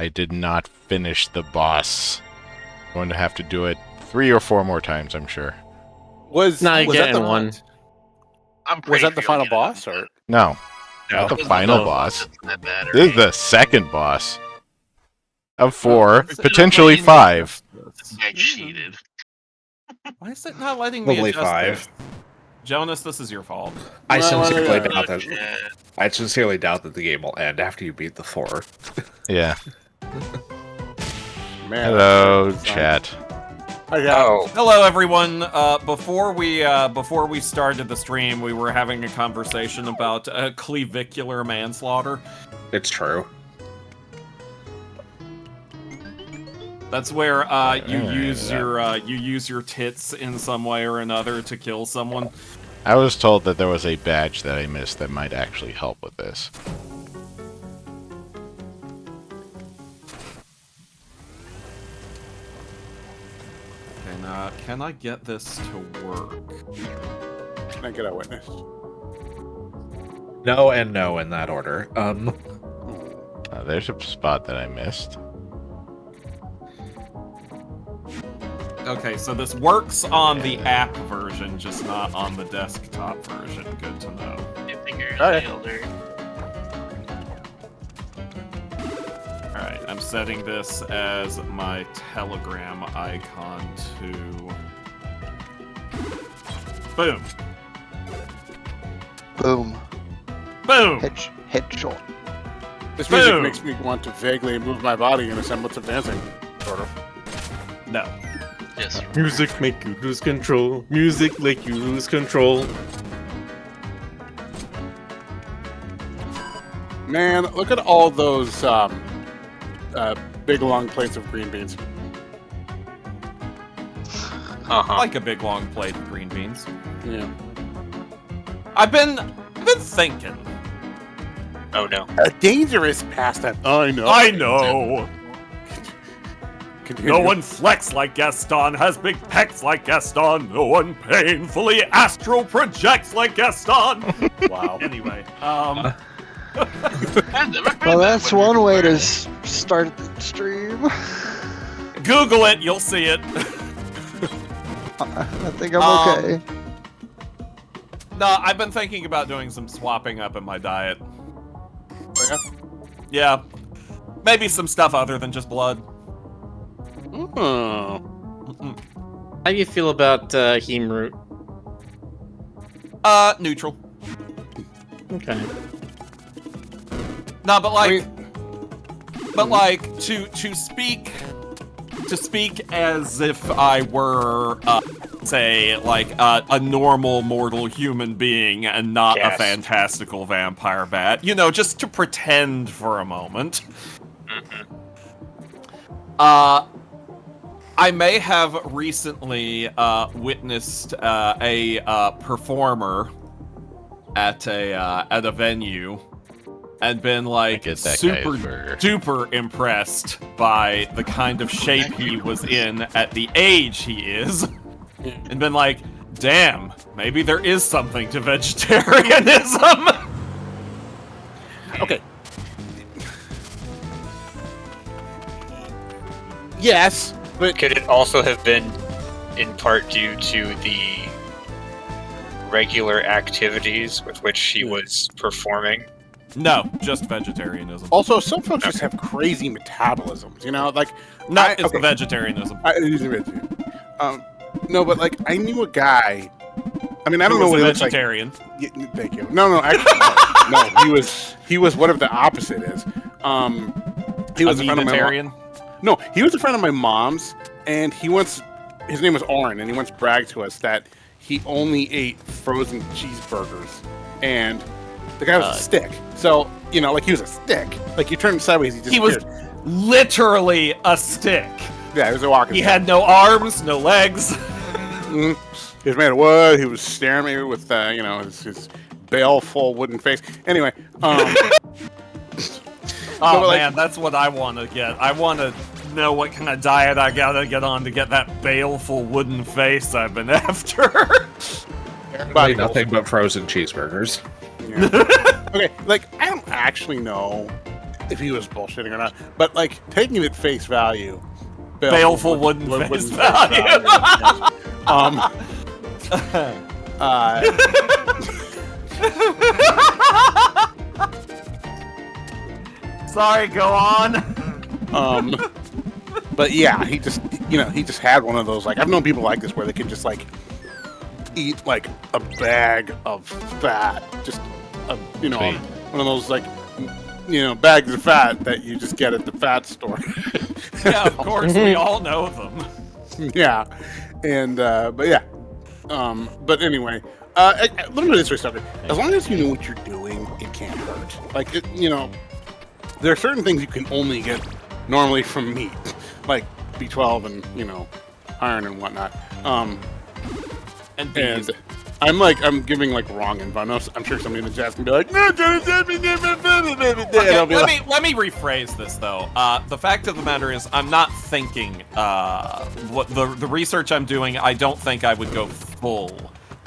I did not finish the boss. I'm going to have to do it 3 or 4 more times, I'm sure. Was that the one? Was that the final boss, or No, not the final boss. This is the second boss of 4, potentially 5. I cheated. Why is it not letting me Probably adjust 5. this? Jonas, this is your fault. I sincerely doubt that the game will end after you beat the 4. Yeah. man? Hello, chat. Oh, Hello, everyone. Before we started the stream, we were having a conversation about clavicular manslaughter. It's true. That's where you use your tits in some way or another to kill someone. I was told that there was a badge that I missed that might actually help with this. Can I get this to work? Can I get a witness? No and no in that order. There's a spot that I missed. Okay, so this works on the app version, just not on the desktop version. Good to know. Alright, I'm setting this as my Telegram icon to... Boom. Boom. Boom! Headshot. This music Boom. makes me want to vaguely move my body in a semblance of dancing, sort of. No. yes. Music make you lose control. Music make you lose control. Man, look at all those big long plates of green beans. Uh-huh. Like a big long plate of green beans. Yeah. I've been thinking. Oh no. A dangerous pastime. I know. I know. Continue. No one flex like Gaston, has big pecs like Gaston. No one painfully astral projects like Gaston. Wow. Anyway, Well, that's one way to start the stream. Google it, you'll see it. I think I'm okay. No, I've been thinking about doing some swapping up in my diet. Oh, Yeah, maybe some stuff other than just blood. yeah? Oh. How do you feel about heme root? Neutral. Okay. No, but like, I to speak as if I were, say, like a normal mortal human being and not a Yes. fantastical vampire bat. You know, just to pretend for a moment. I may have recently witnessed a performer at a venue and been like get that super guy's burger. duper impressed by the kind of shape he was in at the age he is, and been like, damn, maybe there is something to vegetarianism. Okay. Yes, but Could it also have been in part due to the regular activities with which she was performing? No, just vegetarianism. also some folks just have crazy metabolisms. You know, like It's the vegetarianism. No, but like I knew a guy. I mean, I don't Who know was what a he looks like. vegetarian. Yeah, thank you. No, actually, no. He was whatever the opposite is. He was a friend of my vegetarian. No, he was a friend of my mom's, and his name was Oren, and he once bragged to us that he only ate frozen cheeseburgers, and the guy was a stick. So, you know, like he was a stick. Like you turn him sideways, He was literally a stick. Yeah, he was a walking. He had no arms, no legs. He was made of wood. He was staring at me with, his baleful wooden face. Anyway, Oh So, like- man, that's what I want to get. I want to know what kind of diet I gotta get on to get that baleful wooden face I've been after. Probably nothing but frozen cheeseburgers. Yeah. Okay, like I don't actually know if he was bullshitting or not. But like taking it at face value, Baleful wouldn't face value. Sorry, go on. But yeah, he just had one of those, like, I've known people like this where they can just like eat like a bag of fat, just Sweet. one of those like bags of fat that you just get at the fat store. Yeah, of course, we all know them. Yeah, and but yeah, but anyway, let me put this way, Stucker. As long as you know what you're doing, it can't hurt. Like there are certain things you can only get normally from meat, like B12 and iron and whatnot. And bees. And I'm giving like wrong info. I'm sure somebody in the chat can be like, no, Johnny said me. Okay, let me rephrase this though. The fact of the matter is, I'm not thinking. What the research I'm doing, I don't think I would go full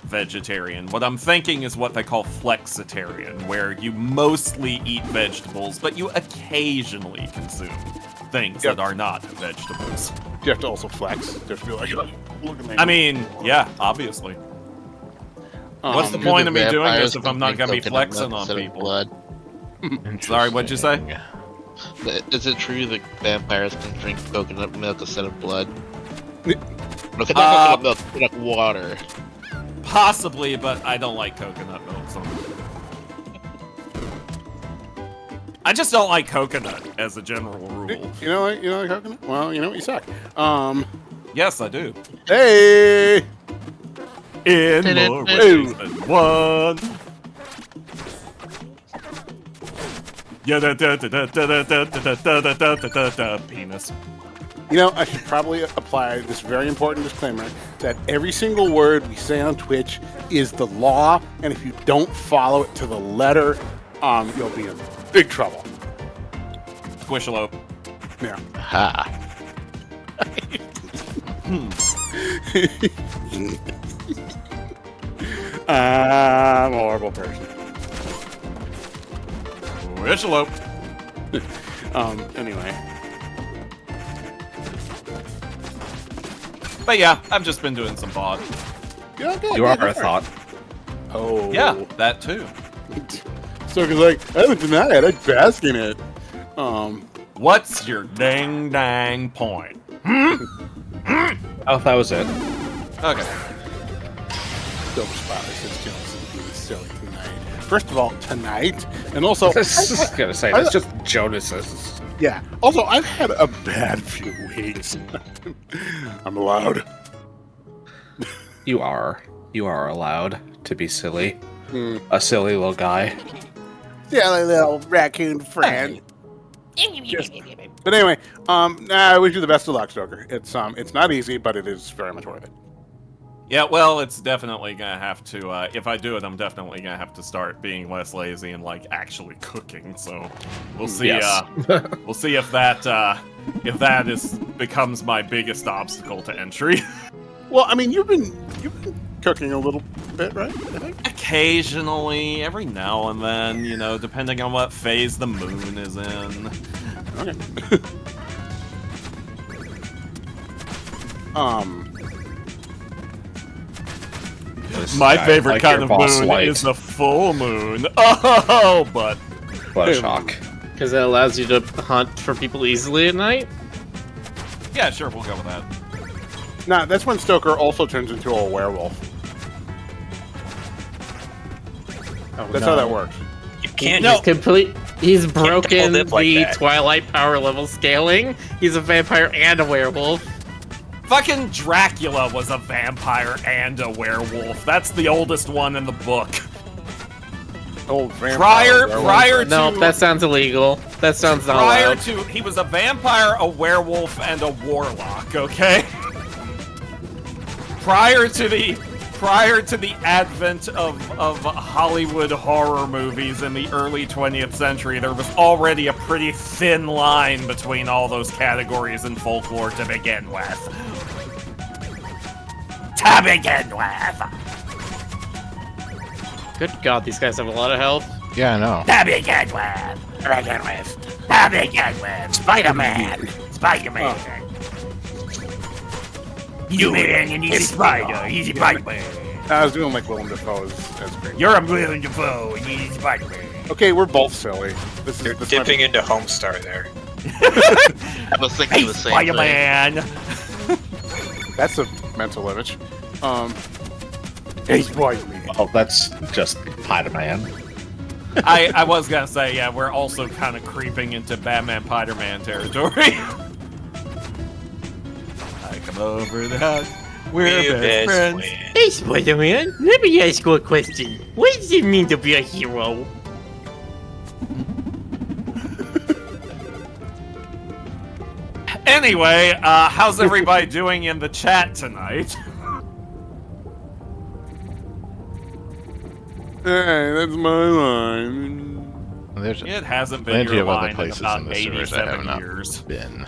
vegetarian. What I'm thinking is what they call flexitarian, where you mostly eat vegetables, but you occasionally consume things that are not vegetables. You have to also flex. Just be like, look at me. I mean, yeah, obviously. What's the point of me doing this if I'm not going to be flexing on people? Blood. Sorry, what'd you say? Is it true that vampires can drink coconut milk instead of blood? Uh, No, not coconut milk, like water. Possibly, but I don't like coconut milk. So. I just don't like coconut as a general rule. You know what? You know coconut? Well, you know what? You suck. Yes, I do. Hey! In more ways than one. Yeah, penis. I should probably apply this very important disclaimer that every single word we say on Twitch is the law, and if you don't follow it to the letter, you'll be in big trouble. Squishalope. Yeah. Ha. I'm a horrible person. Squishalope. Anyway. But yeah, I've just been doing some VOD. Yeah, good, You are good, a thought. Oh. Yeah, that too. Stoker's like, I don't deny it, I bask in it. What's your dang point? Oh, that was it. Okay. Double spotless says Jonas is being silly tonight. First of all, tonight, and also, I was just gonna say, that's just Jonas's. yeah. Also, I've had a bad few weeks. I'm allowed. You are allowed to be silly. A silly little guy. Silly little raccoon friend. But anyway, I wish you the best of luck, Stoker. It's not easy, but it is very much worth it. Yeah, well, it's definitely gonna have to, if I do it, I'm definitely gonna have to start being less lazy and, like, actually cooking, so we'll see, Yes. we'll see if that becomes my biggest obstacle to entry. Well, I mean, you've been cooking a little bit, right? I think. Occasionally, every now and then, depending on what phase the moon is in. Okay. My favorite like kind your of boss moon light. is the full moon. Oh, but What a shock. Because it allows you to hunt for people easily at night. yeah, sure, we'll go with that. Nah, that's when Stoker also turns into a werewolf. Oh, That's how that works. You can't He's broken live like the that. Twilight power level scaling. He's a vampire and a werewolf. Fucking Dracula was a vampire and a werewolf. That's the oldest one in the book. Old vampire. Prior to No, that sounds illegal. That sounds not prior allowed. to he was a vampire, a werewolf, and a warlock. Okay. Prior to the advent of Hollywood horror movies in the early 20th century, there was already a pretty thin line between all those categories in folklore to begin with. Good God, these guys have a lot of health. Yeah, I know. I begin with Spider-Man. Spider-Man. You man, you need a spider. He's a Spider-Man. I was doing like Willem Dafoe as Green. You're a Willem Dafoe, and you need a Spider-Man. Okay, we're both silly. You're dipping into Homestar there. I was thinking Hey, the same Spider-Man. That's a mental image. Hey, Spider-Man. Oh, that's just Spider-Man. I was gonna say, yeah, we're also kind of creeping into Batman Spider-Man territory. I come over the house. We're best friends. Hey, Spider-Man. Let me ask you a question. What does it mean to be a hero? Anyway, how's everybody doing in the chat tonight? Hey, that's my line. There's It hasn't been plenty your of other line in places about in the sewers I have 87 not years. been.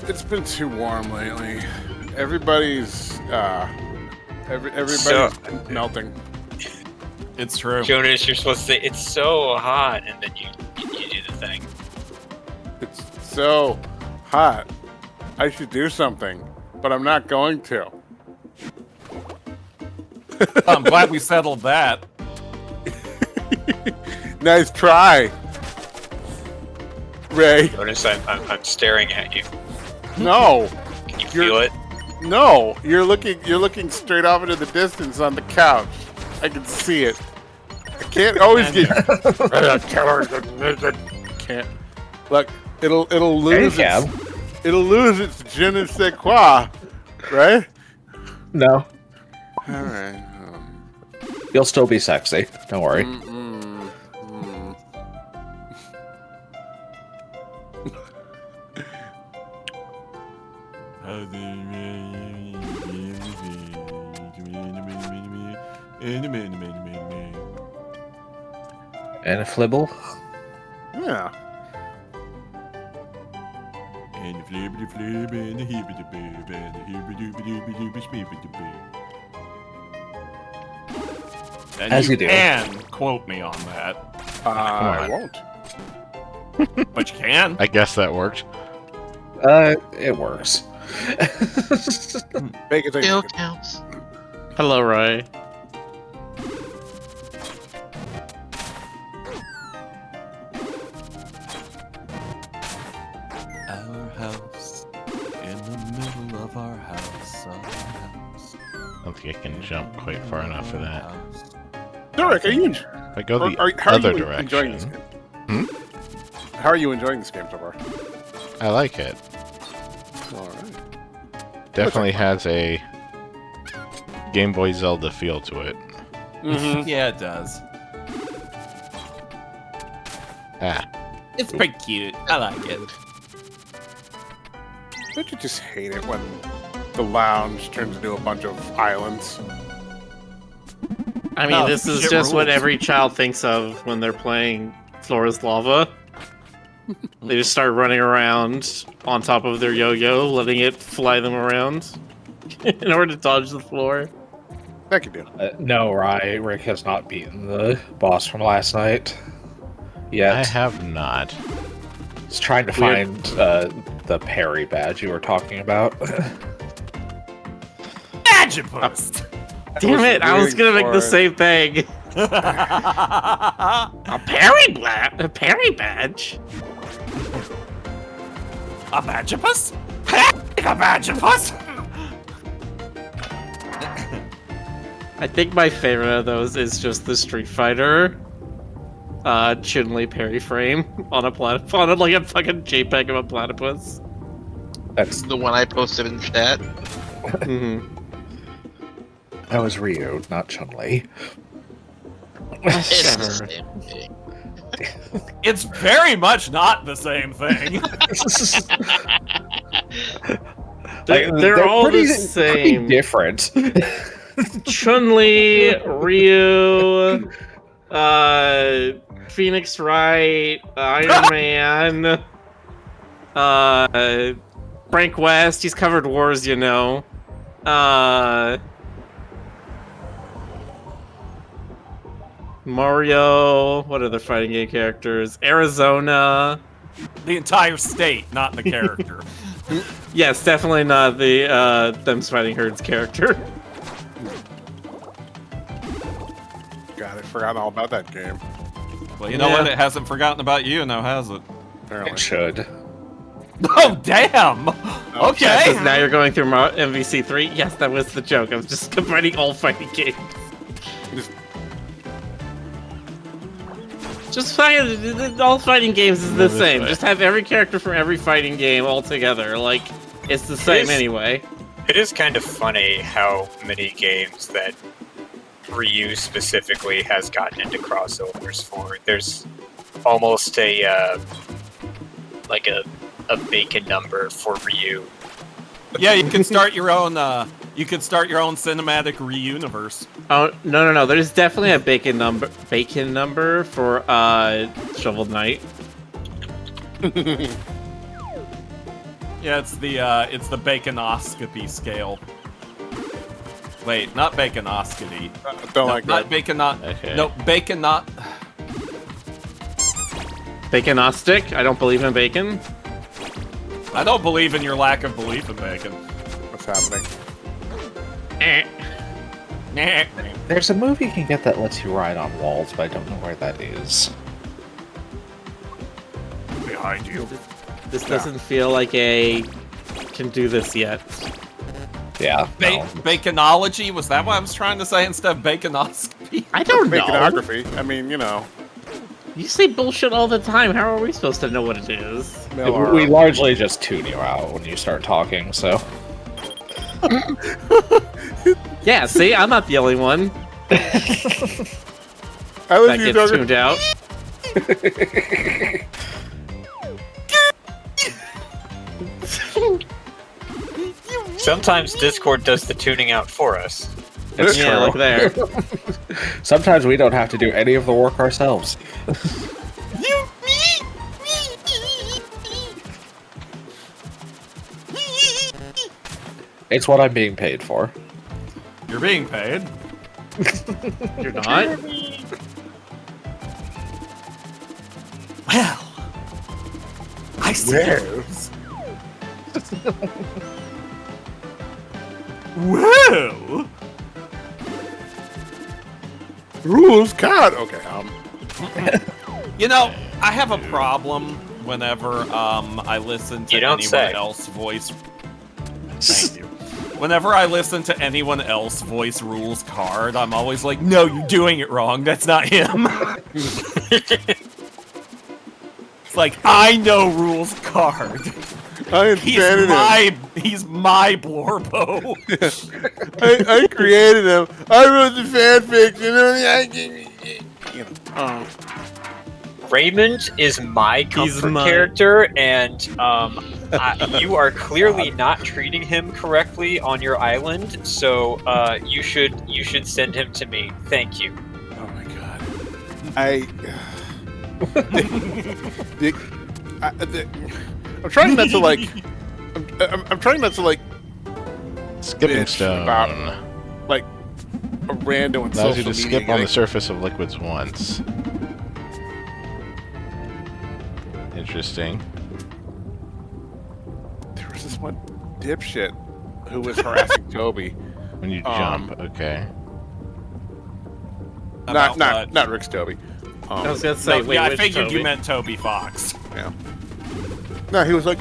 It's been too warm lately. Everybody's everybody's melting. It's true. Jonas, you're supposed to say it's so hot, and then you do the thing. It's so hot. I should do something, but I'm not going to. I'm glad we settled that. Nice try, Ray. Jonas, I'm staring at you. No, Can you feel it? no, you're looking straight off into the distance on the couch. I can see it. I can't always get. Can't. Look, it'll lose it'll lose its je ne sais quoi, right? No, All right. you'll still be sexy. Don't worry. And a flibble. Yeah. And As you do. can quote me on that, I won't. but you can. I guess that worked. It works. Make it. Still counts. Hello, Ray. Our house, in the middle of our house, I don't think I can jump quite far enough for that. Derek, are you? If I go the How other are you enjoying this direction, game? How are you enjoying this game so far? I like it. All right. Definitely has a Game Boy Zelda feel to it. Mm-hmm. Yeah, it does. Ah, It's pretty cute. I like it. Don't you just hate it when the lounge turns into a bunch of islands? I mean, No, this is shit just what rules. every child thinks of when they're playing Floor is Lava. They just start running around on top of their yo-yo, letting it fly them around in order to dodge the floor. Thank you, dude. No, Rick has not beaten the boss from last night yet. I have not. He's trying to find the parry badge you were talking about. Magipus! Damn it! I was gonna make the same thing. A A parry badge. A Magipus? A Magipus? I think my favorite of those is just the Street Fighter Chun-Li parry frame on a like a fucking JPEG of a platypus. That's The one I posted in chat. Mhm. that was Ryu, not Chun-Li. It's the same thing. It's very much not the same thing. They're all pretty, the same. Pretty different. Chun-Li, Ryu, Phoenix Wright, Iron Man, Frank West. He's covered wars, you know. Mario. What other fighting game characters? Arizona. The entire state, not the character. Yes, definitely not the Them's Fighting Herds character. God, I forgot all about that game. Well, you know what? It hasn't forgotten about you, now has it? Apparently. It should. Oh, damn! Okay! Because now you're going through MVC3. Yes, that was the joke. I was just combining all fighting games. Just all fighting games is the same. Just have every character from every fighting game all together. Like, it's the same anyway. It is kind of funny how many games that Ryu specifically has gotten into crossovers for. There's almost a like a bacon number for Ryu. Yeah, you can start your own. You could start your own cinematic Reuniverse. Oh no! There's definitely a bacon number for Shovel Knight. Yeah, it's the baconoscopy scale. Wait, not baconoscopy. Don't No, like not that. baconot. Okay. No, baconot. Baconostic? I don't believe in bacon. I don't believe in your lack of belief in bacon. What's happening? There's a movie you can get that lets you ride on walls, but I don't know where that is. Behind you. This doesn't feel like a can do this yet. Yeah. No. Baconology? Was that what I was trying to say instead of baconoscopy? I don't know. Baconography. I mean, you know. You say bullshit all the time. How are we supposed to know what it is? We largely just tune you out when you start talking, so. Yeah, see, I'm not the only one I was that gets tuned out. Sometimes Discord does the tuning out for us. It's Yeah, true. like there. Sometimes we don't have to do any of the work ourselves. It's what I'm being paid for. You're being paid. You're not? Well, I suppose. Well, Rules, God. Okay. you know, I have a problem whenever I listen to You don't anyone say. else voice. Thank you. Whenever I listen to anyone else voice Rules card, I'm always like, no, you're doing it wrong. That's not him. It's like, I know Rules card. I invented him. He's my Blorbo. I created him. I wrote the fan fiction. You know. Raymond is my comfort mine. character, and you are clearly not treating him correctly on your island. So you should send him to me. Thank you. Oh my God. I'm trying not to like. I'm trying not to like. Skipping bitch stone. about like a rando and Allows you social to media skip on guy. the surface of liquids once. Interesting. There was this one dipshit who was harassing Toby. When you jump, okay. About what? Not Rick's Toby. I was gonna say, No, wait, yeah, I which figured Toby? you meant Toby Fox. Yeah. No, he was like,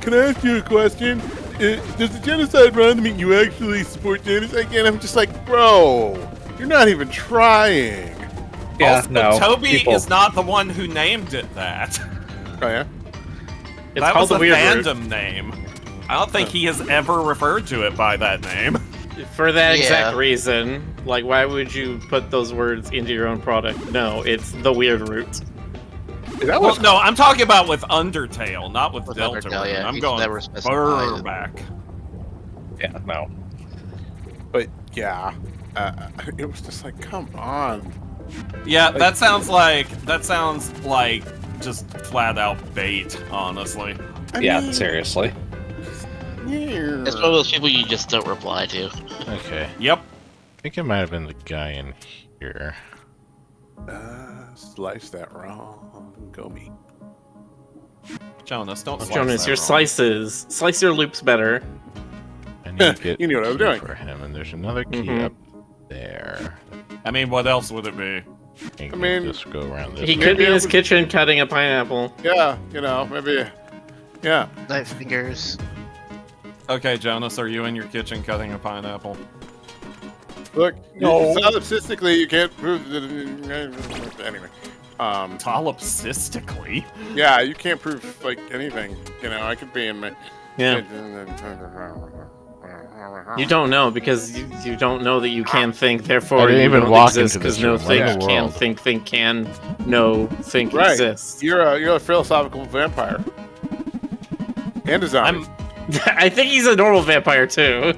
"Can I ask you a question? Does the genocide run mean you actually support genocide?" And I'm just like, "Bro, you're not even trying." Yeah, Also, no. Toby people- is not the one who named it that. Oh yeah. It's that called was the a Weird Root. fandom name. I don't think he has ever referred to it by that name. For that exact Yeah. reason. Like, why would you put those words into your own product? No, it's the Weird Root. Is that Well, what? no, I'm talking about with Undertale, not with, With Delta. Undertale, yeah, I'm he's going never far specified. back. Yeah, no. But yeah, it was just like, come on. Yeah, that sounds like just flat out bait, honestly. I Yeah, mean, seriously. It's one of those people you just don't reply to. Okay. Yep. I think it might have been the guy in here. Slice that wrong. Go me. Jonas, don't slice Jonas, that your wrong. slices. Slice your loops better. I need to get You knew what I was key doing. for him, and there's another key Mhm. up there. I mean, what else would it be? I mean, just go around this. He way. could be in his Maybe kitchen cutting a pineapple. Yeah, maybe. Yeah. Knife fingers. Okay, Jonas, are you in your kitchen cutting a pineapple? Look, No. solipsistically, you can't prove that. Anyway. Solipsistically? Yeah, you can't prove like anything. I could be in my. Yeah. You don't know because you don't know that you can think, I therefore didn't you even don't walk exist into this because no room. What think in the can world? think can no think Right. exists. You're a philosophical vampire. And a zombie. I think he's a normal vampire too.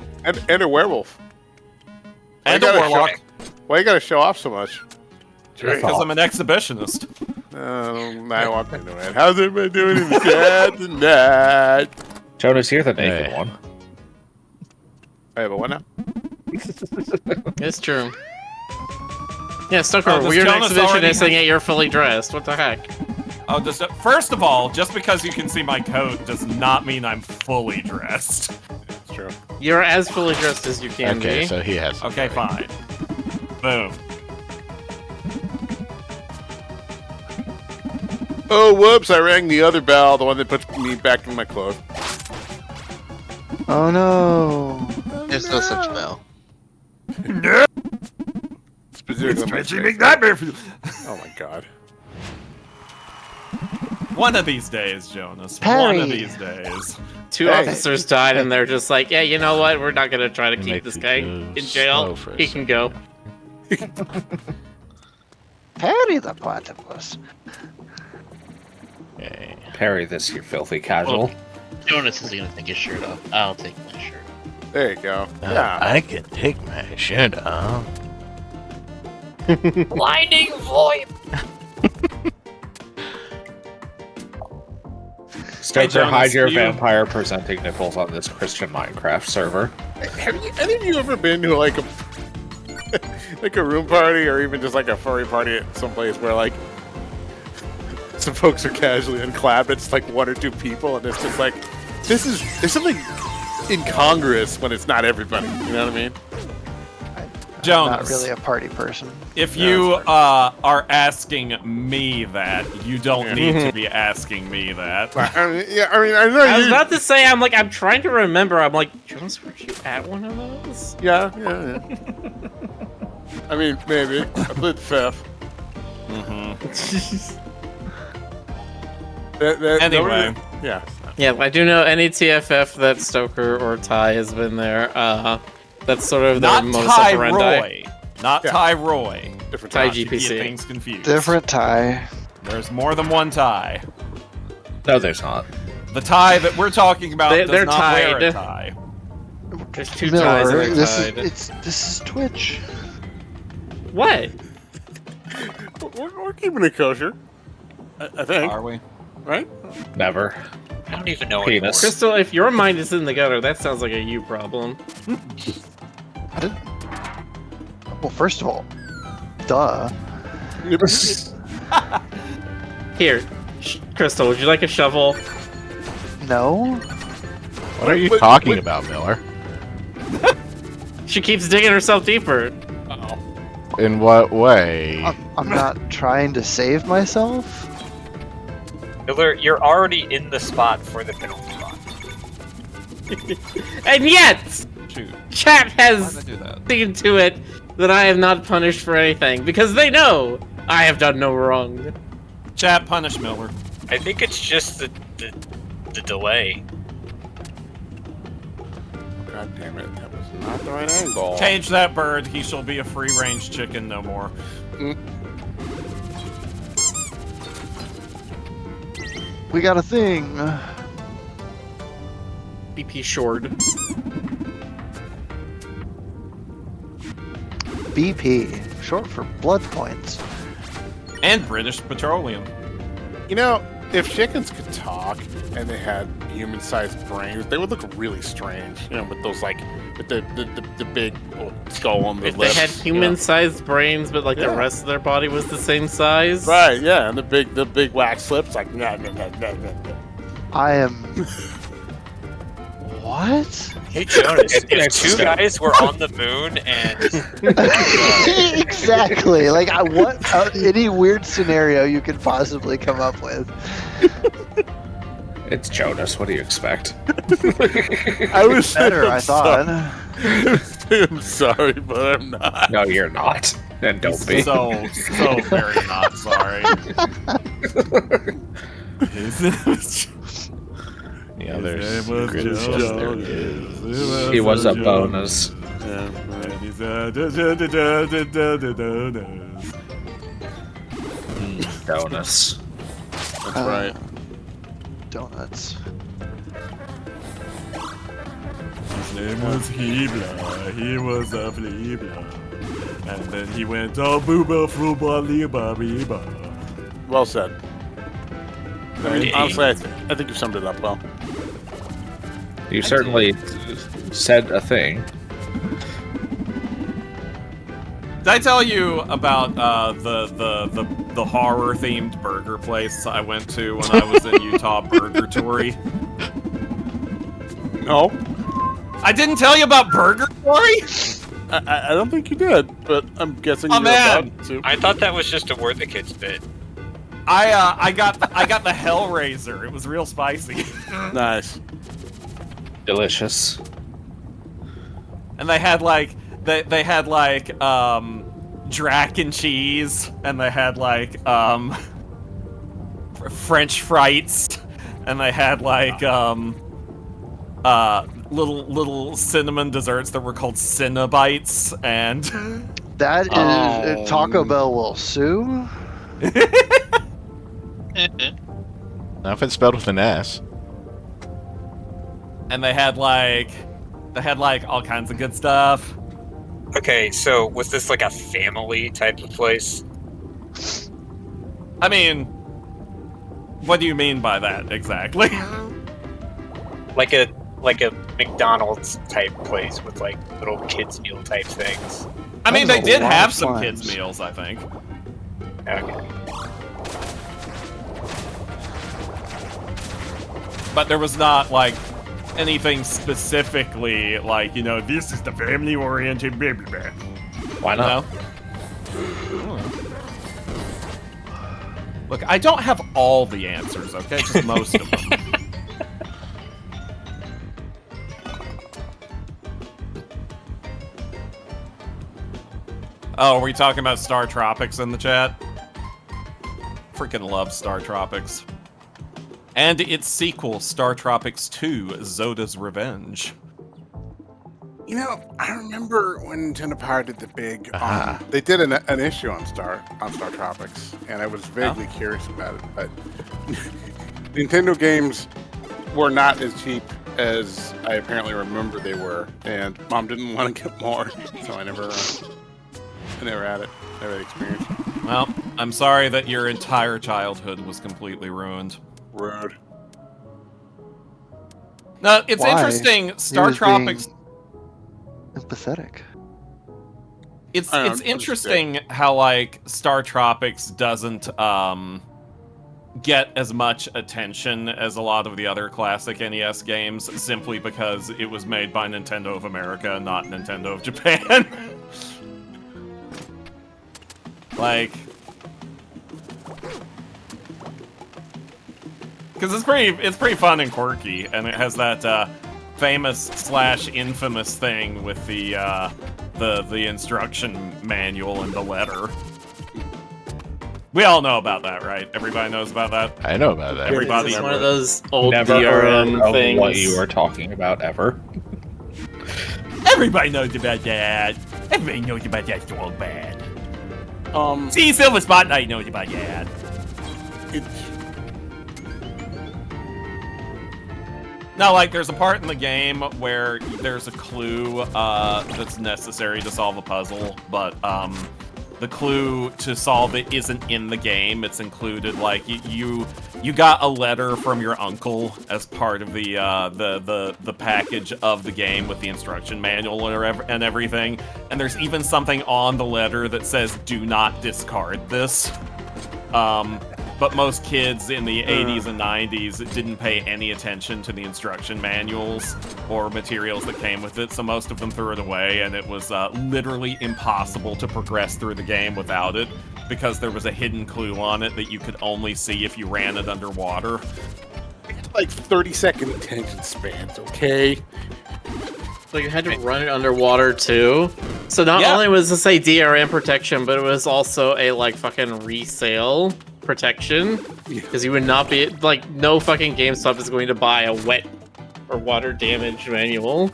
And a werewolf. And Why a you gotta warlock, Why you gotta show off so much? because I'm an exhibitionist. I want to know it. How's everybody doing in the chat tonight? Jonas, you're the naked Hey. one. Hey, but what now? It's true. Yeah, Stoker, Oh, does we're an Jonas already exhibitionist and yet you're fully dressed. What the heck? Oh, first of all, just because you can see my coat does not mean I'm fully dressed. It's true. You're as fully dressed as you can Okay, be. so he has. Okay, fine. Boom. Oh, whoops! I rang the other bell, the one that puts me back in my clothes. Oh no. There's no such bell. Specifically my face. Oh my god. One of these days, Jonas. One of Perry. these days. Two Hey. officers died and they're just like, yeah, you know what? We're not gonna try to keep Make this the guy go in jail. slow for a He can go. Perry the platypus. Okay. Parry this, you filthy casual. Jonas is gonna take his shirt off. I'll take my shirt. There you go. Yeah. I can take my shirt off. Blinding void. Stoker, Jonas, hide your you- vampire presenting nipples on this Christian Minecraft server. Have any of you ever been to like a like a room party or even just like a furry party at some place where like some folks are casually unclapped? It's like one or two people, and it's just like there's something incongruous when it's not everybody. You know what I mean? I'm Jonas. not really a party person. If No, you it's fine. are asking me that, you don't Yeah. need to be asking me that. I mean, I know I was you. about to say, I'm trying to remember. I'm like, Jonas, were you at one of those? Yeah. I mean, maybe. I played fifth. Anyway. Yeah. Yeah, I do know any TFF that Stoker or Ty has been there. That's sort of their Not modus Ty operandi. Roy. Not Yeah. Ty Roy. Different Ty time. You get GPC. things confused. Different tie. There's more than one Ty. No, there's not. The tie that we're talking about does They're not wear a tied. tie. There's two ties Miller, that are this tied. this is Twitch. What? We're keeping it kosher. I think. Are we? Right? Never. I don't even know Penis. anymore. Crystal, if your mind is in the gutter, that sounds like a you problem. I didn't. Well, first of all, duh. Here, Crystal, would you like a shovel? No. What are you But- talking but- about, Miller? She keeps digging herself deeper. In what way? I'm not trying to save myself. Miller, you're already in the spot for the penalty box. And yet, Shoot. chat Why has did I do that? seen to it that I am not punished for anything because they know I have done no wrong. Chat, punish Miller. I think it's just the delay. God damn it. That was not the right angle. Cage that bird. He shall be a free-range chicken no more. We got a thing. BP short. BP, short for blood points. And British Petroleum. You know, if chickens could talk and they had human-sized brains, they would look really strange. You know, with those with the big skull on the If lips. they had human-sized brains, but like the rest of their body was the same size. Right? Yeah, and the big wax lips, like nah. I am. What? Hey Jonas, if two guys were on the moon and Exactly. Like, any weird scenario you could possibly come up with. It's Jonas. What do you expect? I was Better, I thought. I'm sorry, but I'm not. No, you're not. And don't be. So very not sorry. Yeah, there's name was Griffin. Jonas. He was a bonus. Donuts. That's right. Donuts. His name was Hebla. He was a Flebla. And then he went, oh, booba, fruba, liba, biba. Well said. I mean, honestly, I think you summed it up well. You certainly said a thing. Did I tell you about the horror themed burger place I went to when I was in Utah, Burgertory? No, I didn't tell you about Burgertory? I don't think you did, but I'm guessing Oh, you're man. about to. I thought that was just a Word the Kids bit. I got the Hellraiser. It was real spicy. Nice. Delicious. And they had Drac and cheese, and they had French frites, and they had little cinnamon desserts that were called Cinnabites, and That is Taco Bell will sue. Now if it's spelled with an S. and they had all kinds of good stuff. Okay, so was this like a family type of place? I mean, what do you mean by that exactly? Like a McDonald's type place with like little kids meal type things. I mean, That they is a did lot have of some times. kids meals, I think. Okay. But there was not anything specifically this is the family-oriented baby band. Why not? Look, I don't have all the answers, okay? Just most of them. Oh, were you talking about Star Tropics in the chat? Freaking love Star Tropics. And its sequel, Star Tropics 2, Zoda's Revenge. You know, I remember when Nintendo Power did the big. Ah. They did an issue on Star Tropics, and I was vaguely curious about it. But Nintendo games were not as cheap as I apparently remember they were, and Mom didn't want to get more, so I never had it. Never had the experience. Well, I'm sorry that your entire childhood was completely ruined. Rude. No, it's Why? interesting. He Star was Tropics. Empathetic. It's I don't know, interesting how Star Tropics doesn't get as much attention as a lot of the other classic NES games simply because it was made by Nintendo of America, not Nintendo of Japan. Because it's pretty fun and quirky, and it has that famous/infamous thing with the instruction manual and the letter. We all know about that, right? Everybody knows about that. I know about that. Everybody- It's one of those old Never heard DRM of things. what you were talking about ever. Everybody knows about that. Everybody knows about that so bad. Um, See, Silver Spotlight knows about that. No, there's a part in the game where there's a clue that's necessary to solve a puzzle, but the clue to solve it isn't in the game. It's included, you you got a letter from your uncle as part of the package of the game with the instruction manual and everything. And there's even something on the letter that says, "Do not discard this." But most kids in the 80s and 90s didn't pay any attention to the instruction manuals or materials that came with it, so most of them threw it away, and it was literally impossible to progress through the game without it, because there was a hidden clue on it that you could only see if you ran it underwater. Like 30-second attention spans, okay? So you had to run it underwater too. So not only was this a DRM protection, but it was also a like fucking resale protection, because you would not be like, no fucking GameStop is going to buy a wet or water damage manual.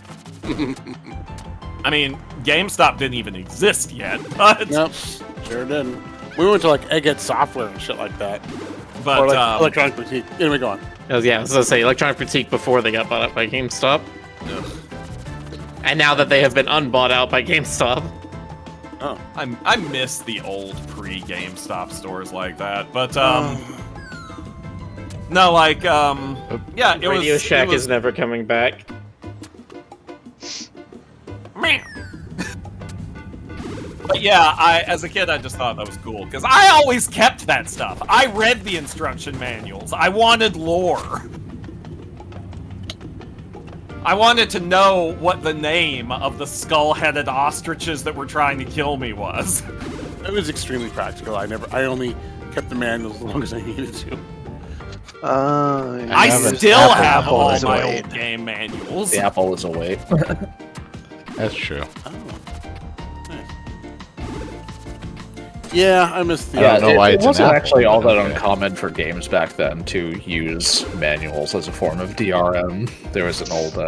I mean, GameStop didn't even exist yet, but Nope, sure didn't. We went to like Egghead Software and shit like that. but Or like Electronic Boutique. Anyway, go on. I was gonna say Electronic Boutique before they got bought out by GameStop. And now that they have been unbought out by GameStop. Oh. I miss the old pre-GameStop stores like that, but no, like yeah, it Radio was. Shack it was, is never coming back. But yeah, as a kid, I just thought that was cool because I always kept that stuff. I read the instruction manuals. I wanted lore. I wanted to know what the name of the skull-headed ostriches that were trying to kill me was. It was extremely practical. I only kept the manuals as long as I needed to. I have an still Apple have all as my well. old game manuals. The apple is away. That's true. Yeah, I missed the. I don't know why it it's an wasn't apple, actually all but that okay. uncommon for games back then to use manuals as a form of DRM. There was an old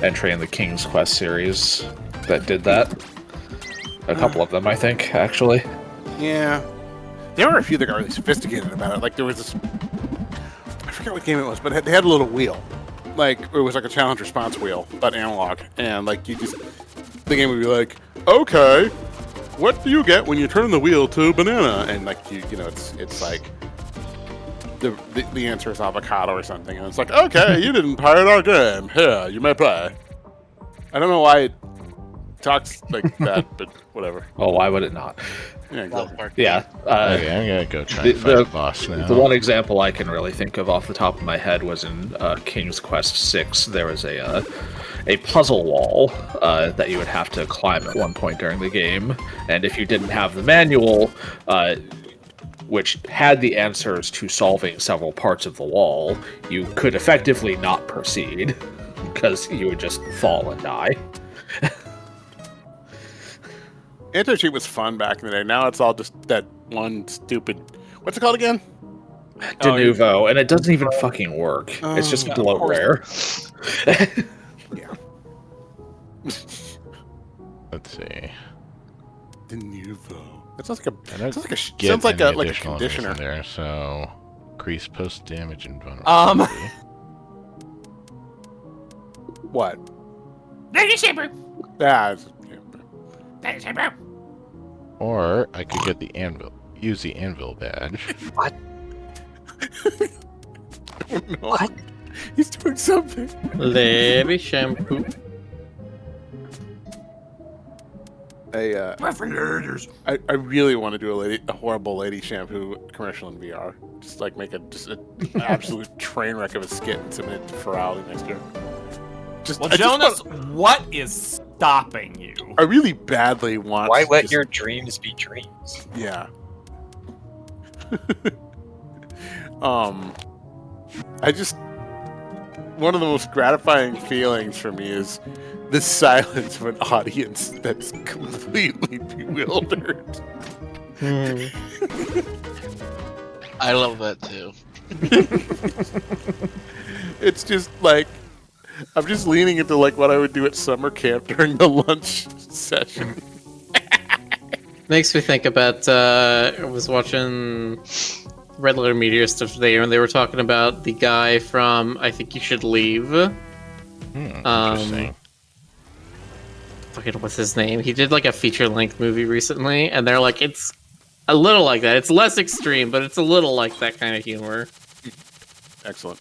entry in the King's Quest series that did that. A couple of them, I think, actually. Yeah. There were a few that got really sophisticated about it. Like, there was this... I forget what game it was, but they had a little wheel. Like, it was like a challenge response wheel, but analog. And, like, you just... The game would be like, okay, what do you get when you turn the wheel to banana? And, like, you know, it's like... The answer is avocado or something. And it's like, okay, you didn't pirate our game. Here, you may play. I don't know why it talks like that, but whatever. Oh, why would it not? Yeah, exactly. Yeah. Okay, I'm gonna go try and fight the boss now. The one example I can really think of off the top of my head was in King's Quest 6. There was a puzzle wall that you would have to climb at one point during the game, and if you didn't have the manual, which had the answers to solving several parts of the wall, you could effectively not proceed, because you would just fall and die. Anti-cheat was fun back in the day. Now it's all just that one stupid... What's it called again? De novo, and it doesn't even fucking work. It's just bloatware. Yeah. Let's see. De novo. It sounds like I don't a get sounds like any a additional enemies conditioner. in there, so increase post damage and vulnerability. What? Lady Shaper! Yeah. Lady Shaper! Or I could get the anvil. Use the anvil badge. What? What? He's doing something. Levy shampoo. I really want to do a horrible lady shampoo commercial in VR. Just like make an absolute train wreck of a skit and submit it to Ferrari next year. Well, Jonas, what is stopping you? I really badly want. Why let just- your dreams be dreams? Yeah. I just one of the most gratifying feelings for me is the silence of an audience that's completely bewildered. I love that too. It's just like I'm just leaning into like what I would do at summer camp during the lunch session. Makes me think about, I was watching Red Letter Meteor stuff today, and they were talking about the guy from I Think You Should Leave. Interesting. Fucking, what's his name? He did like a feature-length movie recently, and they're like, it's a little like that. It's less extreme, but it's a little like that kind of humor. Excellent.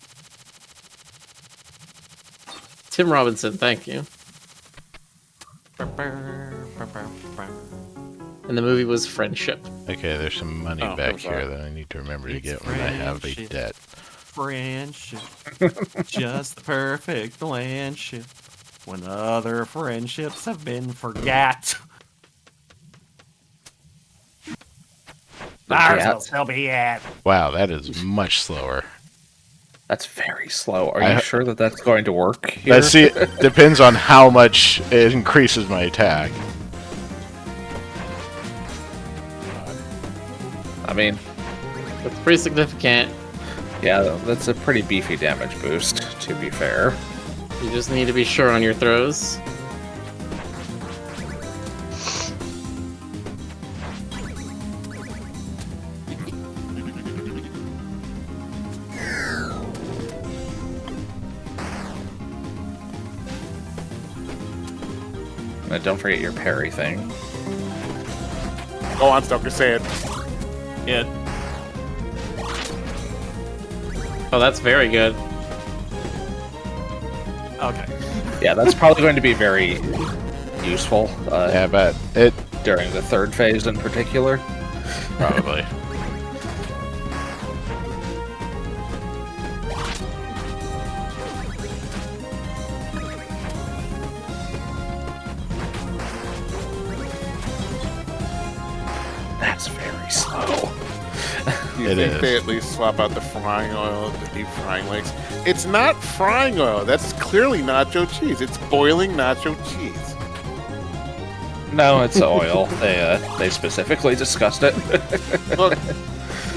Tim Robinson, thank you. And the movie was Friendship. Okay, there's some money Oh, back I'm sorry. here that I need to remember to It's get when I have a friendship. debt. Friendship. Just the perfect friendship. When other friendships have been forgot. Ours will still be at. Wow, that is much slower. That's very slow. Are you sure that that's going to work here? Let's see. It depends on how much it increases my attack. I mean, That's pretty significant. yeah, that's a pretty beefy damage boost, to be fair. You just need to be sure on your throws. And don't forget your parry thing. Go on, Stoker, say it. It. Oh, that's very good. Okay. Yeah, that's probably going to be very useful Yeah, but it during the third phase in particular. probably. That's very slow. Do you It think is. they at least swap out the frying oil at the deep frying legs? It's not frying oil. That's clearly nacho cheese. It's boiling nacho cheese. No, it's oil. They specifically discussed it. Look,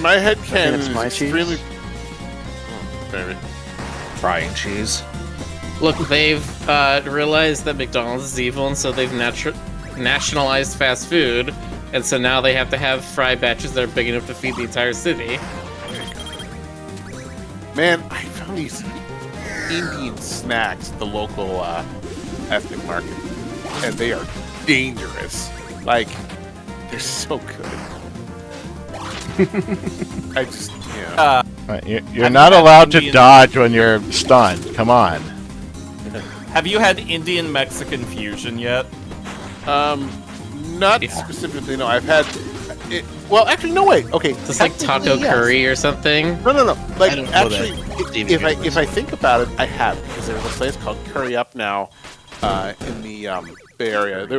my head canon it's is my cheese. extremely. Oh, baby. Frying cheese. Look, they've realized that McDonald's is evil, and so they've nationalized fast food, and so now they have to have fry batches that are big enough to feed the entire city. Man, I found these Indian snacks at the local ethnic market, and they are dangerous. Like, they're so good. I just, yeah. Right, you're Have not you had allowed to Indian- dodge when you're stunned. Come on. Have you had Indian Mexican fusion yet? Not specifically. No, I've had. Well, actually, no way. Okay, It's like taco yes. curry or something. No. Like, I don't know actually, that. if I think about it, I have, because there's a place called Curry Up now, in the Bay Area. They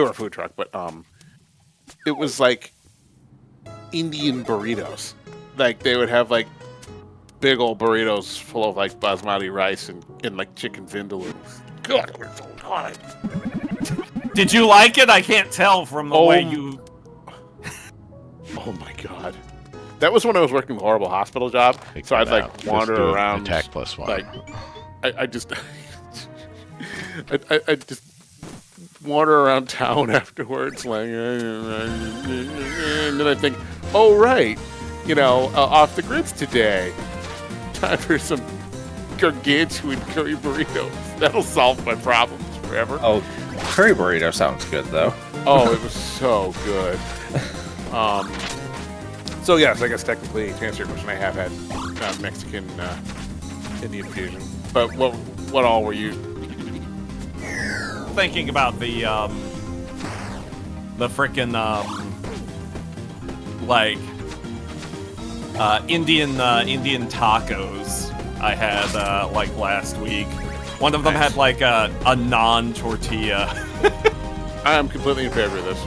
were a food truck, but it was like Indian burritos. Like, they would have like big old burritos full of like basmati rice and like chicken vindaloo. God, it was so good. Did you like it? I can't tell from the way you. Oh my god. That was when I was working the horrible hospital job. Take So I'd that like out. wander Just do around. Attack +1. Like, I just. I just wander around town afterwards, like, and then I think, oh right, off the grids today. Time for some gargantuan curry burritos. That'll solve my problems forever. Oh, curry burrito sounds good though. Oh, it was so good. So yes, I guess technically, to answer your question, I have had Mexican Indian fusion. But what all were you? Thinking about the frickin' Indian tacos I had like last week. One of them had like a non-tortilla. I am completely in favor of this.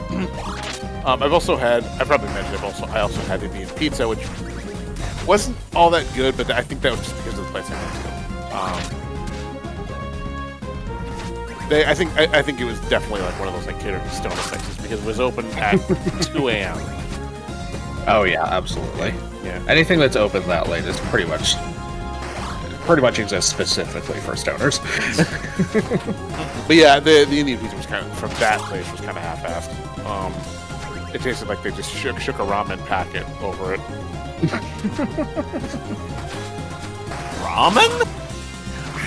I've also had, I probably mentioned it, I also had Indian pizza, which wasn't all that good, but I think that was just because of the place I went to. I think it was definitely like one of those like catered to stoner places because it was open at 2 a.m. Oh yeah, absolutely. Yeah. Anything that's open that late is pretty much exists specifically for stoners. But yeah, the Indian pizza was kind of, from that place, was kind of half-assed. It tasted like they just shook a ramen packet over it. Ramen?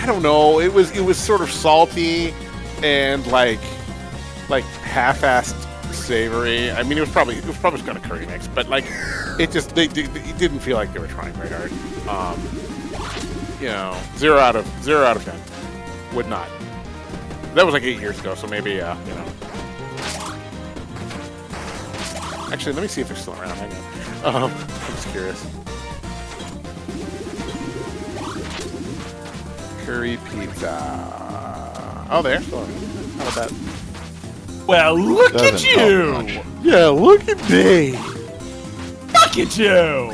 I don't know. It was sort of salty and like half-assed savory. I mean, it was probably just got a curry mix, but like, it didn't feel like they were trying very hard. 0 out of 10. Would not. That was like 8 years ago, so maybe Actually, let me see if they're still around. Hang on. I'm just curious. Curry pizza. Oh, they're still around. How about that? Well, look at Doesn't help you! much. Yeah, look at me. Look at you!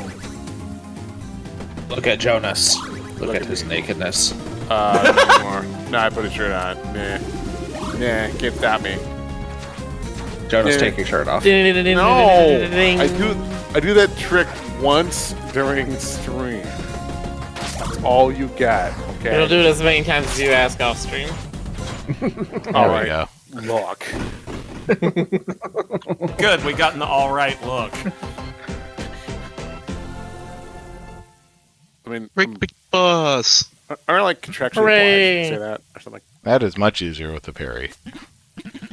Look at Jonas. Look at his nakedness. No more. No, I put a shirt on. Nah, can't stop me. Jonas, Yeah. take your shirt off. No, I do that trick once during stream. That's all you got. Okay. It'll do it as many times as you ask off stream. There we go. Look. Good, we got an alright look. I mean, Big boss. aren't like contractually Hooray. obliged to say that or something? That is much easier with the parry.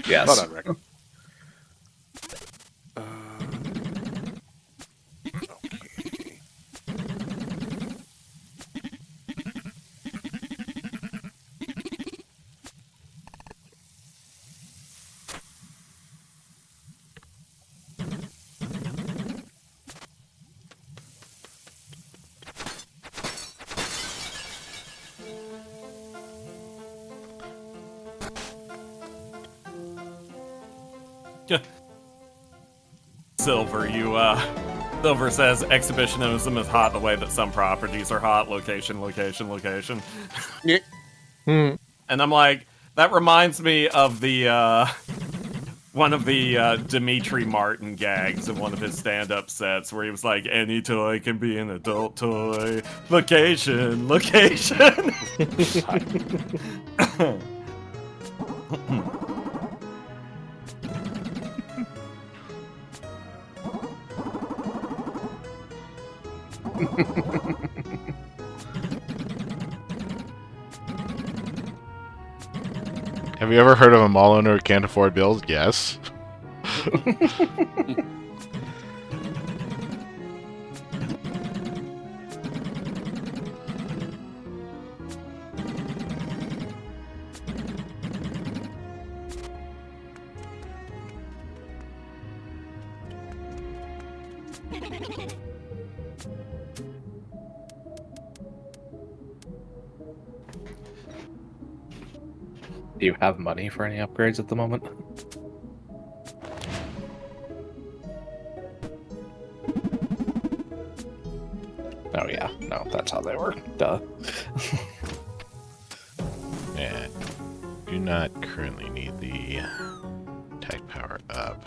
Yes. Hold on, Rick. Okay. Silver, Silver says exhibitionism is hot the way that some properties are hot. Location. Yeah. And I'm like, that reminds me of the, one of the Dimitri Martin gags in one of his stand-up sets where he was like, any toy can be an adult toy. Location. Have you ever heard of a mall owner who can't afford bills? Yes. Do you have money for any upgrades at the moment? Oh yeah, no, that's how they work. Duh. Yeah. Do not currently need the tech power up.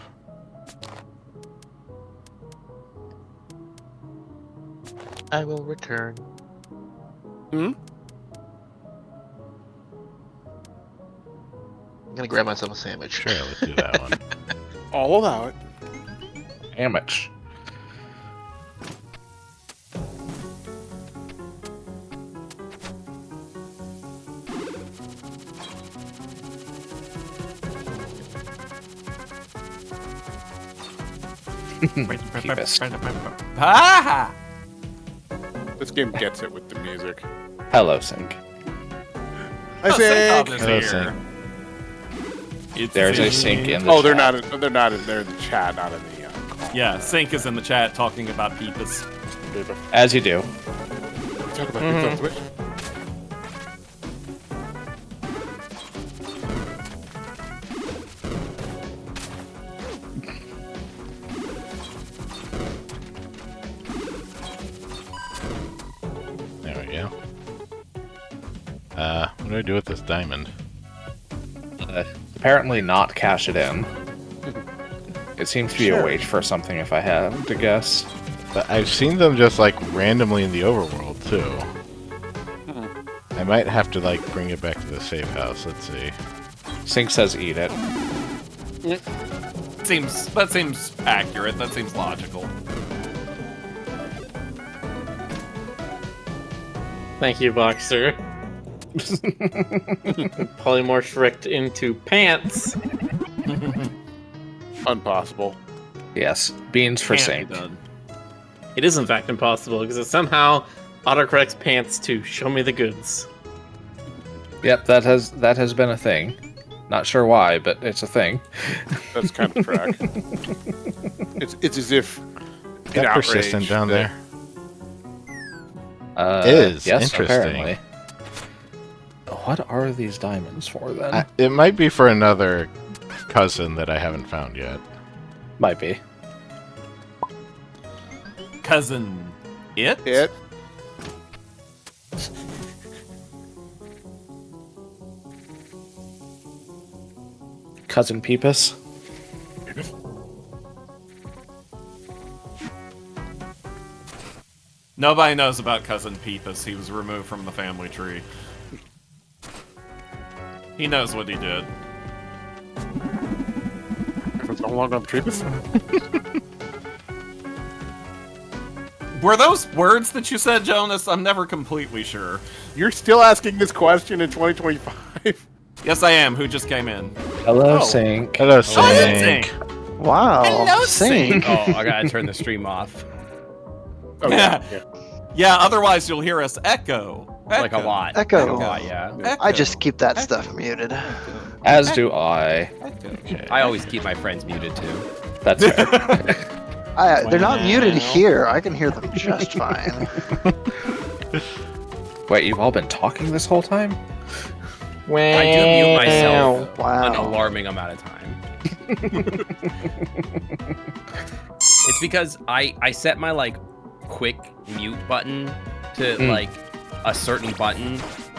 I will return. Hmm? I'm gonna grab myself a sandwich. Sure, let's do that one. All allow it. Damage. Peepist. Ah! This game gets it with the music. Hello, Sync. I think. Hello, Sync. There's a Sync in the Oh, they're chat. not. They're not. They're in the chat, not in the. Call. Yeah, Sync is in the chat talking about Peepus. As you do. Talk about pizza on Twitch. There we go. What do I do with this diamond? Apparently not cash it in. It seems to be a wait for something if I had to guess. But I've seen them just like randomly in the overworld too. I might have to like bring it back to the safe house. Let's see. Sync says eat it. That seems accurate. That seems logical. Thank you, Boxer. Polymorph Ricked into pants. Impossible. Yes, beans for Can't be sink. done. It is in fact impossible because it somehow autocorrects pants to show me the goods. Yep, that has been a thing. Not sure why, but it's a thing. That's kind of track. It's as if Got in persistent outrage down that- there. Yes, Interesting. apparently. What are these diamonds for then? It might be for another cousin that I haven't found yet. Might be. Cousin it? It. Cousin Peepus. Nobody knows about Cousin Peepus. He was removed from the family tree. He knows what he did. If it's no longer on Treepus. Were those words that you said, Jonas? I'm never completely sure. You're still asking this question in 2025. Yes, I am. Who just came in? Hello, Oh. Sink. Hello, Sink. Sink. Wow. Hello, Sink. Oh, I gotta turn the stream off. Oh, Yeah. yeah. Yeah, otherwise you'll hear us echo. Like a lot. Echo. Like a lot, yeah. Echo. I just keep that stuff muted. As do I. I always keep my friends muted too. That's fair. They're not muted here. I can hear them just fine. Wait, you've all been talking this whole time? I do mute myself an Wow. alarming amount of time. It's because I set my like quick mute button to like a certain button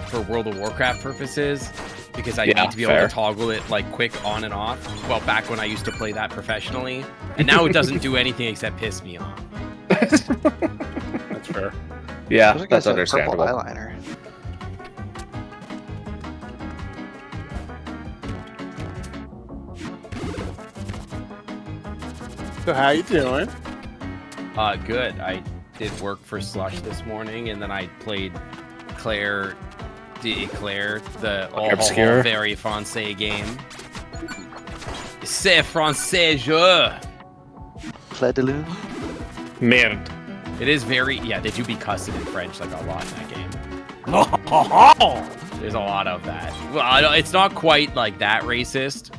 for World of Warcraft purposes because I need to be able to toggle it like quick on and off. Well, back when I used to play that professionally, and now it doesn't do anything except piss me off. That's fair. Yeah, Those that's guys have understandable. purple eyeliner. So how you doing? Good. I did work for Slush this morning, and then I played Claire, the all Obscure. very français game. C'est français jeu. Claire de Lune. Merde. It is very, yeah, they do be cussing in French like a lot in that game. There's a lot of that. Well, it's not quite like that racist.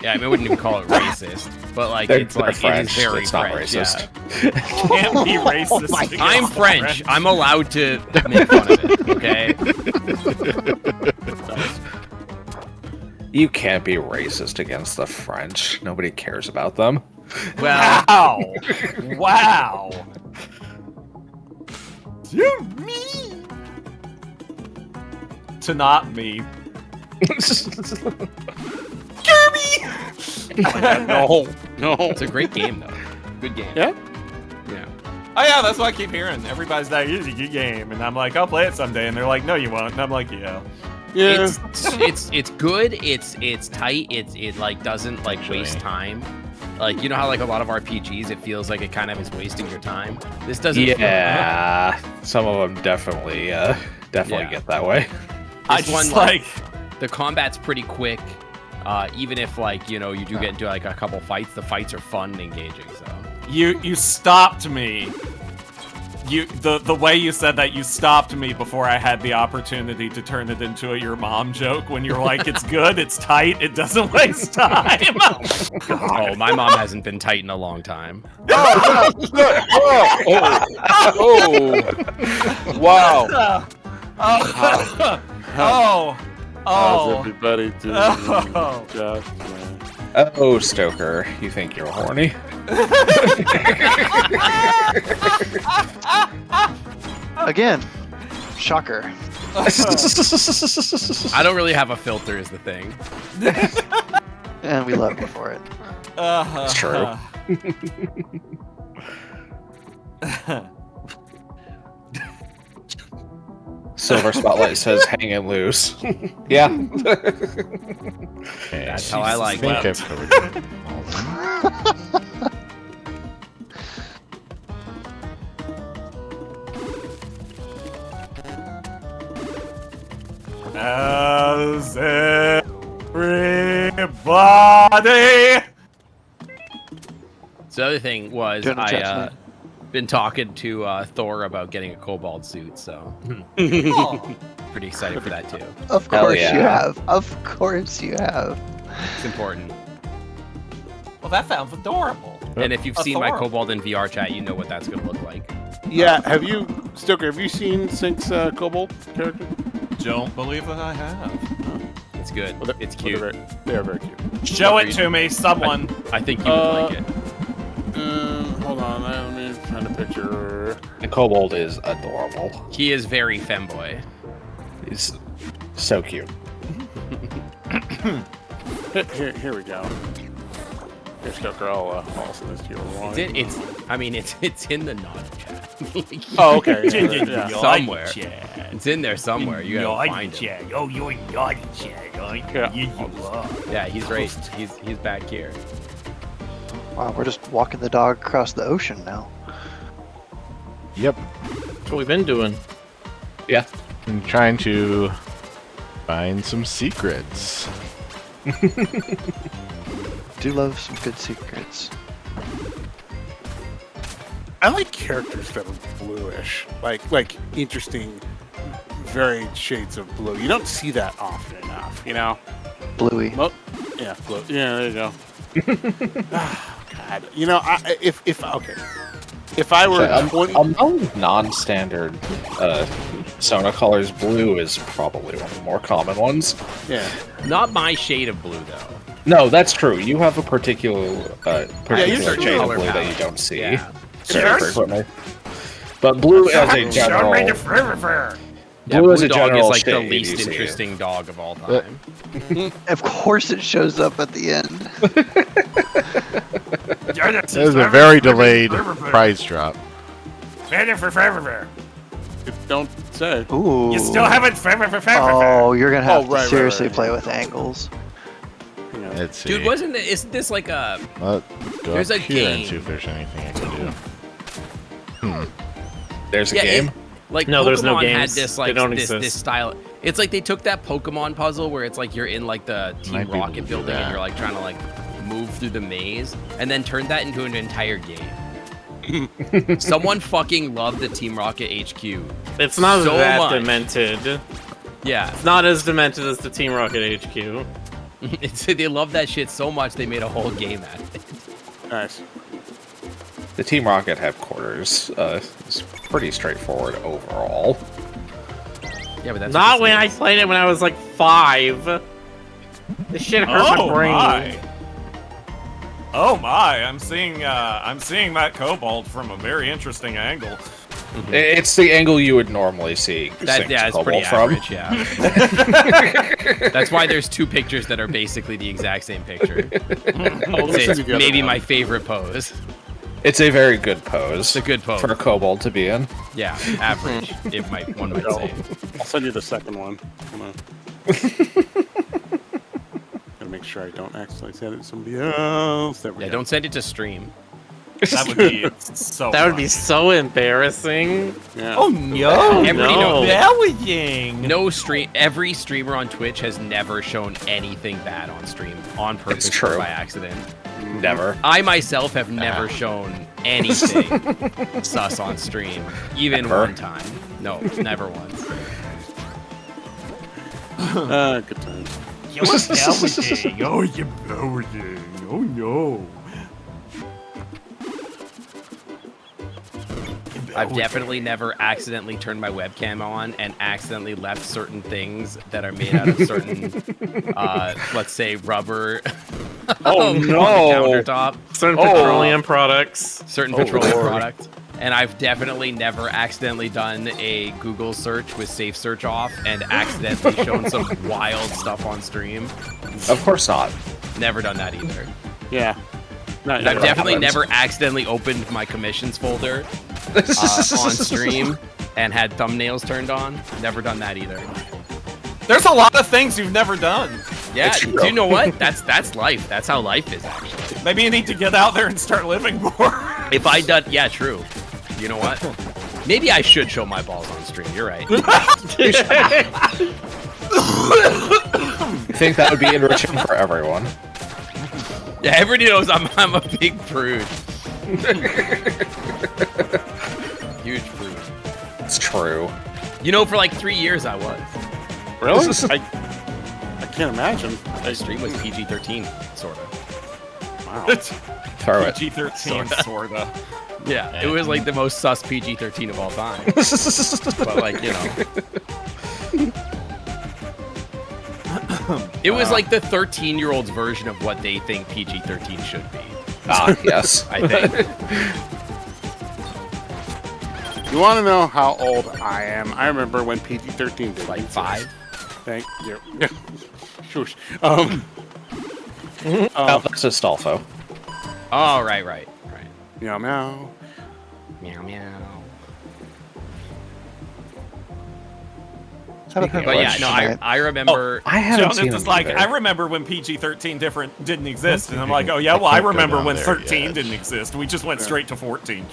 Yeah, I mean, I wouldn't even call it racist, but like it's like French. it is very It's not French. racist. Yeah. Can't be racist. against I'm the French. I'm allowed to make fun of it. Okay. You can't be racist against the French. Nobody cares about them. Well, Wow! Wow! You me? To not me. No, no. it's a great game though. Good game. Yeah? Yeah. Oh yeah, that's what I keep hearing. Everybody's like, "It's a good game," and I'm like, "I'll play it someday," and they're like, "No, you won't." And I'm like, "Yeah." Yeah. It's good. It's tight. It like doesn't like waste time. Like you know how like a lot of RPGs, it feels like it kind of is wasting your time. This doesn't. Yeah, some of them definitely Yeah. get that way. I This just one, like. The combat's pretty quick. Even if like you know you do get into like a couple fights, the fights are fun and engaging. So You stopped me. The way you said that, you stopped me before I had the opportunity to turn it into a your mom joke when you're like, it's good, it's tight, it doesn't waste time. oh, my mom hasn't been tight in a long time. Oh, wow. How's everybody doing? Oh. Just, man. Oh, Stoker, you think you're horny? Again, shocker. I don't really have a filter, is the thing. And we love you for it. It's true. Silver Spotlight says hanging loose. Yeah. That's how I like think it. I've covered all of them. How's everybody So the other thing was General I Chestnut. been talking to Thor about getting a kobold suit, so Oh, pretty excited for that too. Of Hell course you yeah. have. Of course you have. It's important. Well, that sounds adorable. And if you've seen my Thor. kobold in VR chat, you know what that's gonna look like. Yeah, Stoker, have you seen Sync's Kobold character? Don't believe that I have. It's good. Well, It's cute. They're very cute. Show it to me, someone. I think you would like it. Hold on, let me find a picture. The kobold is adorable. He is very femboy. He's so cute. Here we go. Here, Stoker, I'll send this to you. It's in the naughty chat. Oh, okay. Yeah. Somewhere. It's in there somewhere. You gotta find him. Oh, you're naughty, Chad. Yeah. You are. Yeah, he's right. He's back here. Wow, we're just walking the dog across the ocean now. Yep. That's what we've been doing. Yeah. I'm trying to find some secrets. Do love some good secrets. I like characters that are bluish, like interesting, varied shades of blue. You don't see that often enough, you know. Bluey. Yeah, blue. Yeah, there you go. Oh, God, you know, if I were 20, among non-standard Sona colors, blue is probably one of the more common ones. yeah, Not my shade of blue though. No, that's true. You have a particular you shade of blue color that palette. you don't see Yeah. very frequently. But blue as a general, Yeah, blue as a dog general is like the shade, least you see. interesting dog of all time. Of course it shows up at the end. That was a very delayed prize drop. don't say. Ooh. You still haven't. Oh, you're gonna have Oh, right, to seriously right. play with angles. Let's see. Dude, isn't this like a Go There's up a here and game. see if there's anything I can do. There's a Yeah, game. like No, Pokemon there's no had games. this They like don't this exist. style. It's like they took that Pokemon puzzle where it's like you're in like the Team Might be able to Rocket do building that. and you're like trying to like move through the maze and then turned that into an entire game. Someone fucking loved the Team Rocket HQ. It's not So that much. demented. Yeah, It's not as demented as the Team Rocket HQ. they love that shit so much they made a whole game out of it. Nice. The Team Rocket headquarters is pretty straightforward overall. Yeah, but that's Not what when I this is. played it when I was like 5. This shit hurt my brain. my! Oh my! I'm seeing that kobold from a very interesting angle. It's the angle you would normally see. Sync's Yeah, it's Kobold pretty from. average. Yeah. That's why there's two pictures that are basically the exact same picture. It's maybe my favorite pose. It's a very good pose. It's a good pose. For a kobold to be in. Yeah, average. One might say. I'll send you the second one. Gotta make sure I don't accidentally send it to somebody else. There we Yeah, go. don't send it to stream. That would be so. That would be funny. so embarrassing. Yeah. Oh no! Everybody knows. Bellying. No stream. Every streamer on Twitch has never shown anything bad on stream on purpose It's or true. by accident. Never. I myself have never shown anything sus on stream, even Ever? one time. No, never once. Good times. You're bellying. Oh, you're bellying. Oh no. I've definitely never accidentally turned my webcam on and accidentally left certain things that are made out of certain, let's say, rubber. Oh, on the no. countertop. Certain Oh. petroleum products. Certain Oh, petroleum Lord. products. And I've definitely never accidentally done a Google search with safe search off and accidentally shown some wild stuff on stream. Of course not. Never done that either. Yeah. Not And I've yet. definitely never accidentally opened my commissions folder on stream and had thumbnails turned on. Never done that either. There's a lot of things you've never done. Yeah, It's do true. you know what? That's life. That's how life is actually. Maybe you need to get out there and start living more. If I done, yeah, true. You know what? Maybe I should show my balls on stream. You're right. You think that would be enriching for everyone? Yeah, everybody knows I'm a big prude. Huge prude. It's true. You know, for like 3 years I was. Really? I can't imagine. My stream was PG-13, sort of. Wow. Throw it. PG-13, sorta. Yeah, it was like the most sus PG-13 of all time. But like, you know. It was like the 13-year-old's version of what they think PG-13 should be. Ah, yes. I think. You want to know how old I am? I remember when PG-13 did. Like 5? Thank you. Shush. Oh, that's Astolfo. Oh, right. Meow meow. Meow meow. Haven't heard But yeah, much no, tonight. I remember. I haven't Jonas seen is him like, either. I remember when PG-13 didn't exist, and I'm like, oh yeah, well I can't go remember down when there 13 yet. didn't exist. We just went straight to 14.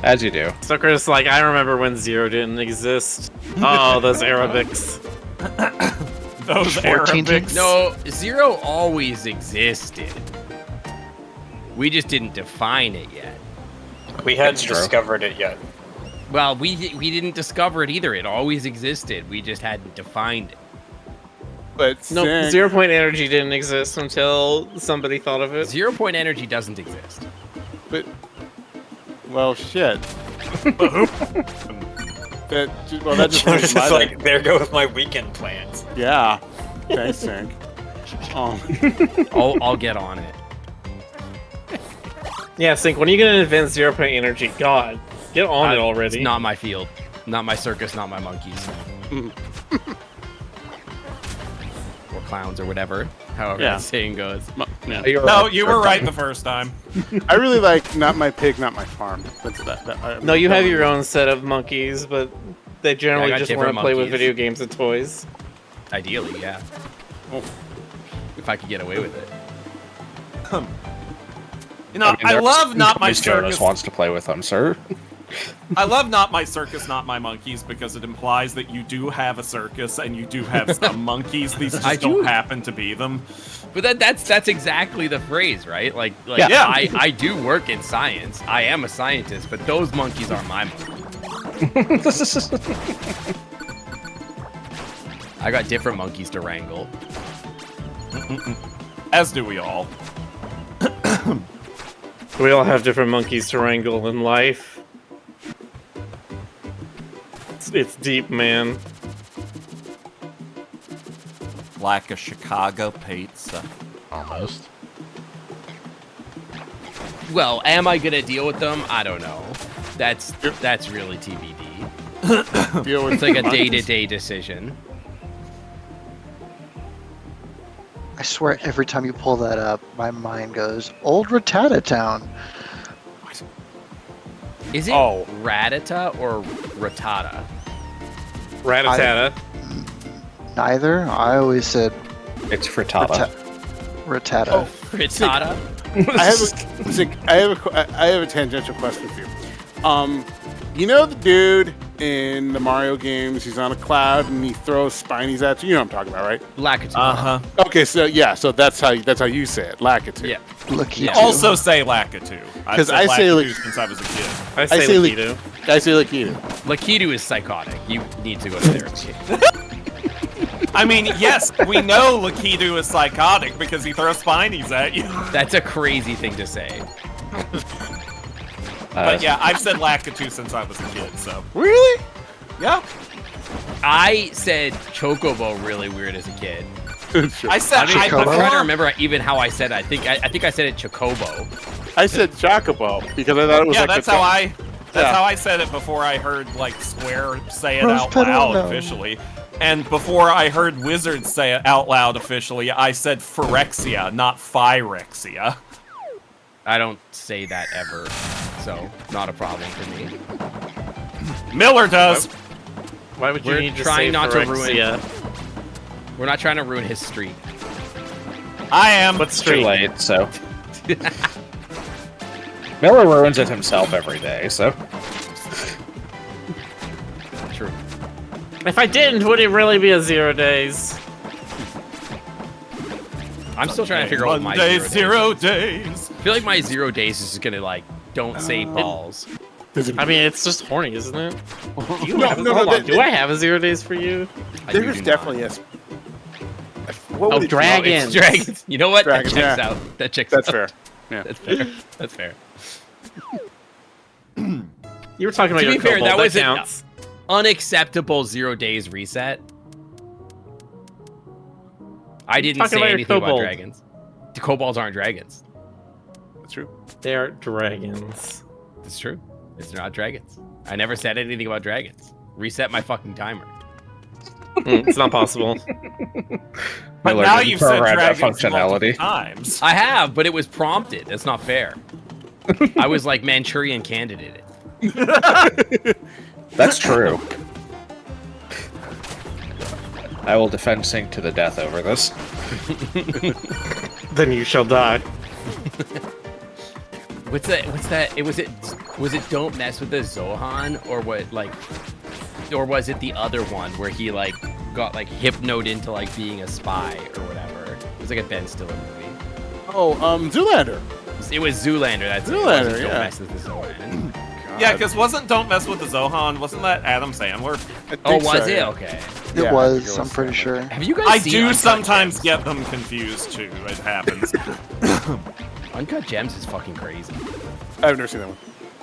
As you do. So Chris, like, I remember when 0 didn't exist. Oh, those Arabics. Those 14 Arabics. No, 0 always existed. We just didn't define it yet. We hadn't That's true. discovered it yet. Well, we didn't discover it either. It always existed. We just hadn't defined it. But No, Zing- 0 point energy didn't exist until somebody thought of it. 0 point energy doesn't exist. But well, shit. That just Jonas makes is my like, day. there goes my weekend plans. Yeah. Thanks, Zink. I'll get on it. Yeah, Sync, when are you gonna invent 0 point energy? God, get on it already. It's not my field. Not my circus, not my monkeys. Or clowns or whatever. However Yeah. that saying goes. No, you were right the first time. I really like not my pig, not my farm. That's that. No, you have your own set of monkeys, but they generally got just want different to play with monkeys. video games and toys. Ideally, yeah. Oh. If I could get away with it. You know, I there's love not my Miss Jonas circus. wants to play with them, sir. I love not my circus, not my monkeys because it implies that you do have a circus and you do have some monkeys. These just I do. don't happen to be them. But that's exactly the phrase, right? Like Yeah. I do work in science. I am a scientist, but those monkeys are my monkeys. I got different monkeys to wrangle. As do we all. We all have different monkeys to wrangle in life. It's deep, man. Like a Chicago pizza. Almost. Well, am I gonna deal with them? I don't know. That's really TBD. Deal with It's like a monkeys. day-to-day decision. I swear every time you pull that up, my mind goes, Old Rattata Town. Is it Oh. Ratata or Ratata? Ratatata. Neither. I always said It's frittata. Rattata. Oh, Frittata? I have a tangential question for you. You know the dude in the Mario games? He's on a cloud and he throws spinies at you. You know what I'm talking about, right? Lakitu. Uh-huh. Okay, so yeah, so that's how you say it, Lakitu. Yeah. Look, Yeah. Also say Lakitu. I've 'Cause said I say Lakitu like- since I was a kid. I I say say Lakitu. I say Lakitu. Lakitu is psychotic. You need to go to therapy. I mean, yes, we know Lakitu is psychotic because he throws spinies at you. That's a crazy thing to say. But yeah, I've said Lakitu since I was a kid, so. Really? Yeah. I said Chocobo really weird as a kid. I said, I'm Chocobo? trying to remember even how I said it. I think I said it Chocobo. I said Chocobo because I thought it was Yeah, like that's a- how I said it before I heard like Square say it Rose out petal, loud no. officially. And before I heard Wizard say it out loud officially, I said Phyrexia, not Phyrexia. I don't say that ever, so not a problem for me. Miller does. Why would you We're need to trying say not to Phyrexia? We're not trying to ruin his streak. I am. What's Too straight? late, so. Miller ruins it himself every day, so. True. If I didn't, would it really be a 0 days? I'm still trying to figure out what my Monday, 0 0 days. feel like my 0 days is just gonna like don't say balls. I mean, it's just horny, isn't it? Do No, I have a 0 days for you? There's definitely a. Oh, dragons. It's dragons. You know what? Dragons, that checks yeah. out. That checks That's out. fair. Yeah. That's fair. That's fair. You were talking about To your be fair, kobold, that was an counts. unacceptable 0 days reset. I didn't Talking say about your anything about kobold. dragons. The kobolds aren't dragons. That's true. They are dragons. That's true. It's not dragons. I never said anything about dragons. Reset my fucking timer. It's not possible. But Miller now didn't you've said program that dragons multiple functionality. times. I have, but it was prompted. That's not fair. I was like Manchurian candidate. That's true. I will defend Sing to the death over this. Then you shall die. What's that? Was it Don't Mess with the Zohan or what? Like, or was it the other one where he like got like hypnoed into like being a spy or whatever? It was like a Ben Stiller movie. Oh, Zoolander. It was Zoolander. That's Zoolander, it. It wasn't yeah. Don't Mess with the Zohan. Yeah, because wasn't Don't Mess with the Zohan? Wasn't that Adam Sandler? Oh, was it? Okay. It Yeah, was. I think it I'm was pretty sure. Have you guys I seen do Uncut sometimes Gems? get them confused too. It happens. Uncut Gems is fucking crazy. I've never seen that one.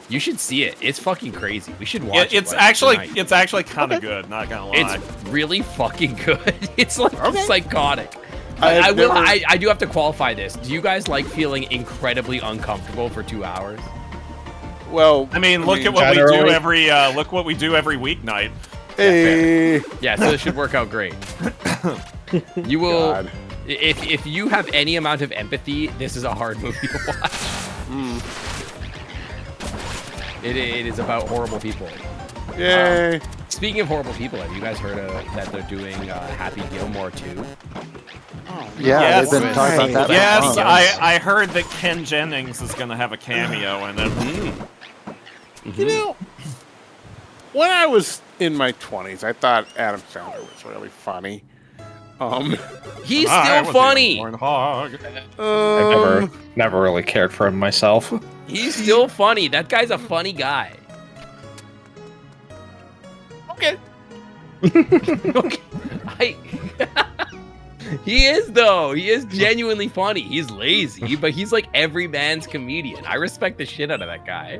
You should see it. It's fucking crazy. We should watch it. It's like, actually tonight. kind of good. Not gonna lie. It's really fucking good. It's like Okay. psychotic. I've I will. never- I do have to qualify this. Do you guys like feeling incredibly uncomfortable for 2 hours? Well, I mean, look at what we do generally- every weeknight. Hey. Yeah, so it should work out great. You will. God. If you have any amount of empathy, this is a hard movie to watch. It is about horrible people. Yay. Speaking of horrible people, have you guys heard that they're doing Happy Gilmore 2? Yeah, Yes. they've been talking about that. for Yes, months. I heard that Ken Jennings is gonna have a cameo in it. You know, when I was in my 20s, I thought Adam Sandler was really funny. He's I still was funny. a warthog. I never really cared for him myself. He's still funny. That guy's a funny guy. Okay. Okay. He is though. He is genuinely funny. He's lazy, but he's like every man's comedian. I respect the shit out of that guy.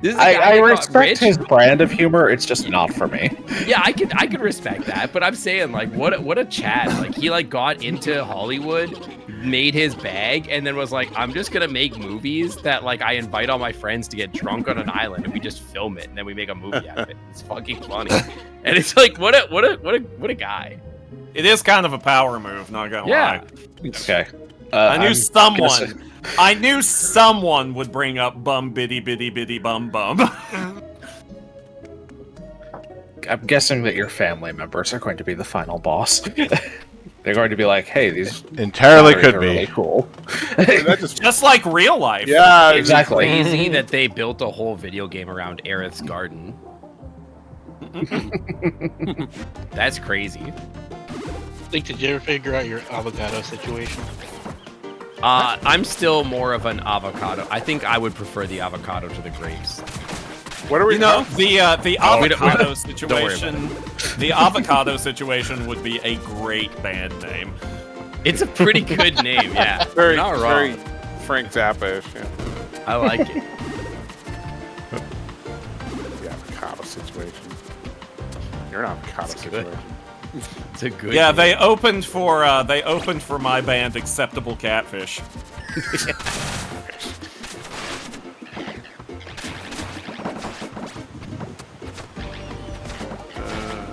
This is a guy I that got respect rich. his brand of humor. It's just not for me. Yeah, I could respect that, but I'm saying like what a Chad. Like he like got into Hollywood, made his bag, and then was like, I'm just gonna make movies that like I invite all my friends to get drunk on an island and we just film it and then we make a movie out of it. It's fucking funny. And it's like what a guy. It is kind of a power move, not gonna Yeah. lie. Okay. I knew I'm gonna say- I knew someone would bring up bum bitty bitty bitty bum bum. I'm guessing that your family members are going to be the final boss. They're going to be like, "Hey, these Entirely batteries could are be. really cool." That just, Just like real life. yeah, Exactly. Crazy that they built a whole video game around Aerith's garden. That's crazy. Like, did you ever figure out your avocado situation? I'm still more of an avocado. I think I would prefer the avocado to the grapes. What are we? You know, the Oh, we don't- avocado don't worry about situation. The avocado situation would be a great band name. It's a pretty good name, yeah. very, You're not wrong. very Frank Zappa-ish. Yeah. I like it. The avocado situation. You're an avocado It's good. situation. It's a good. Yeah, name. they opened for my band Acceptable Catfish.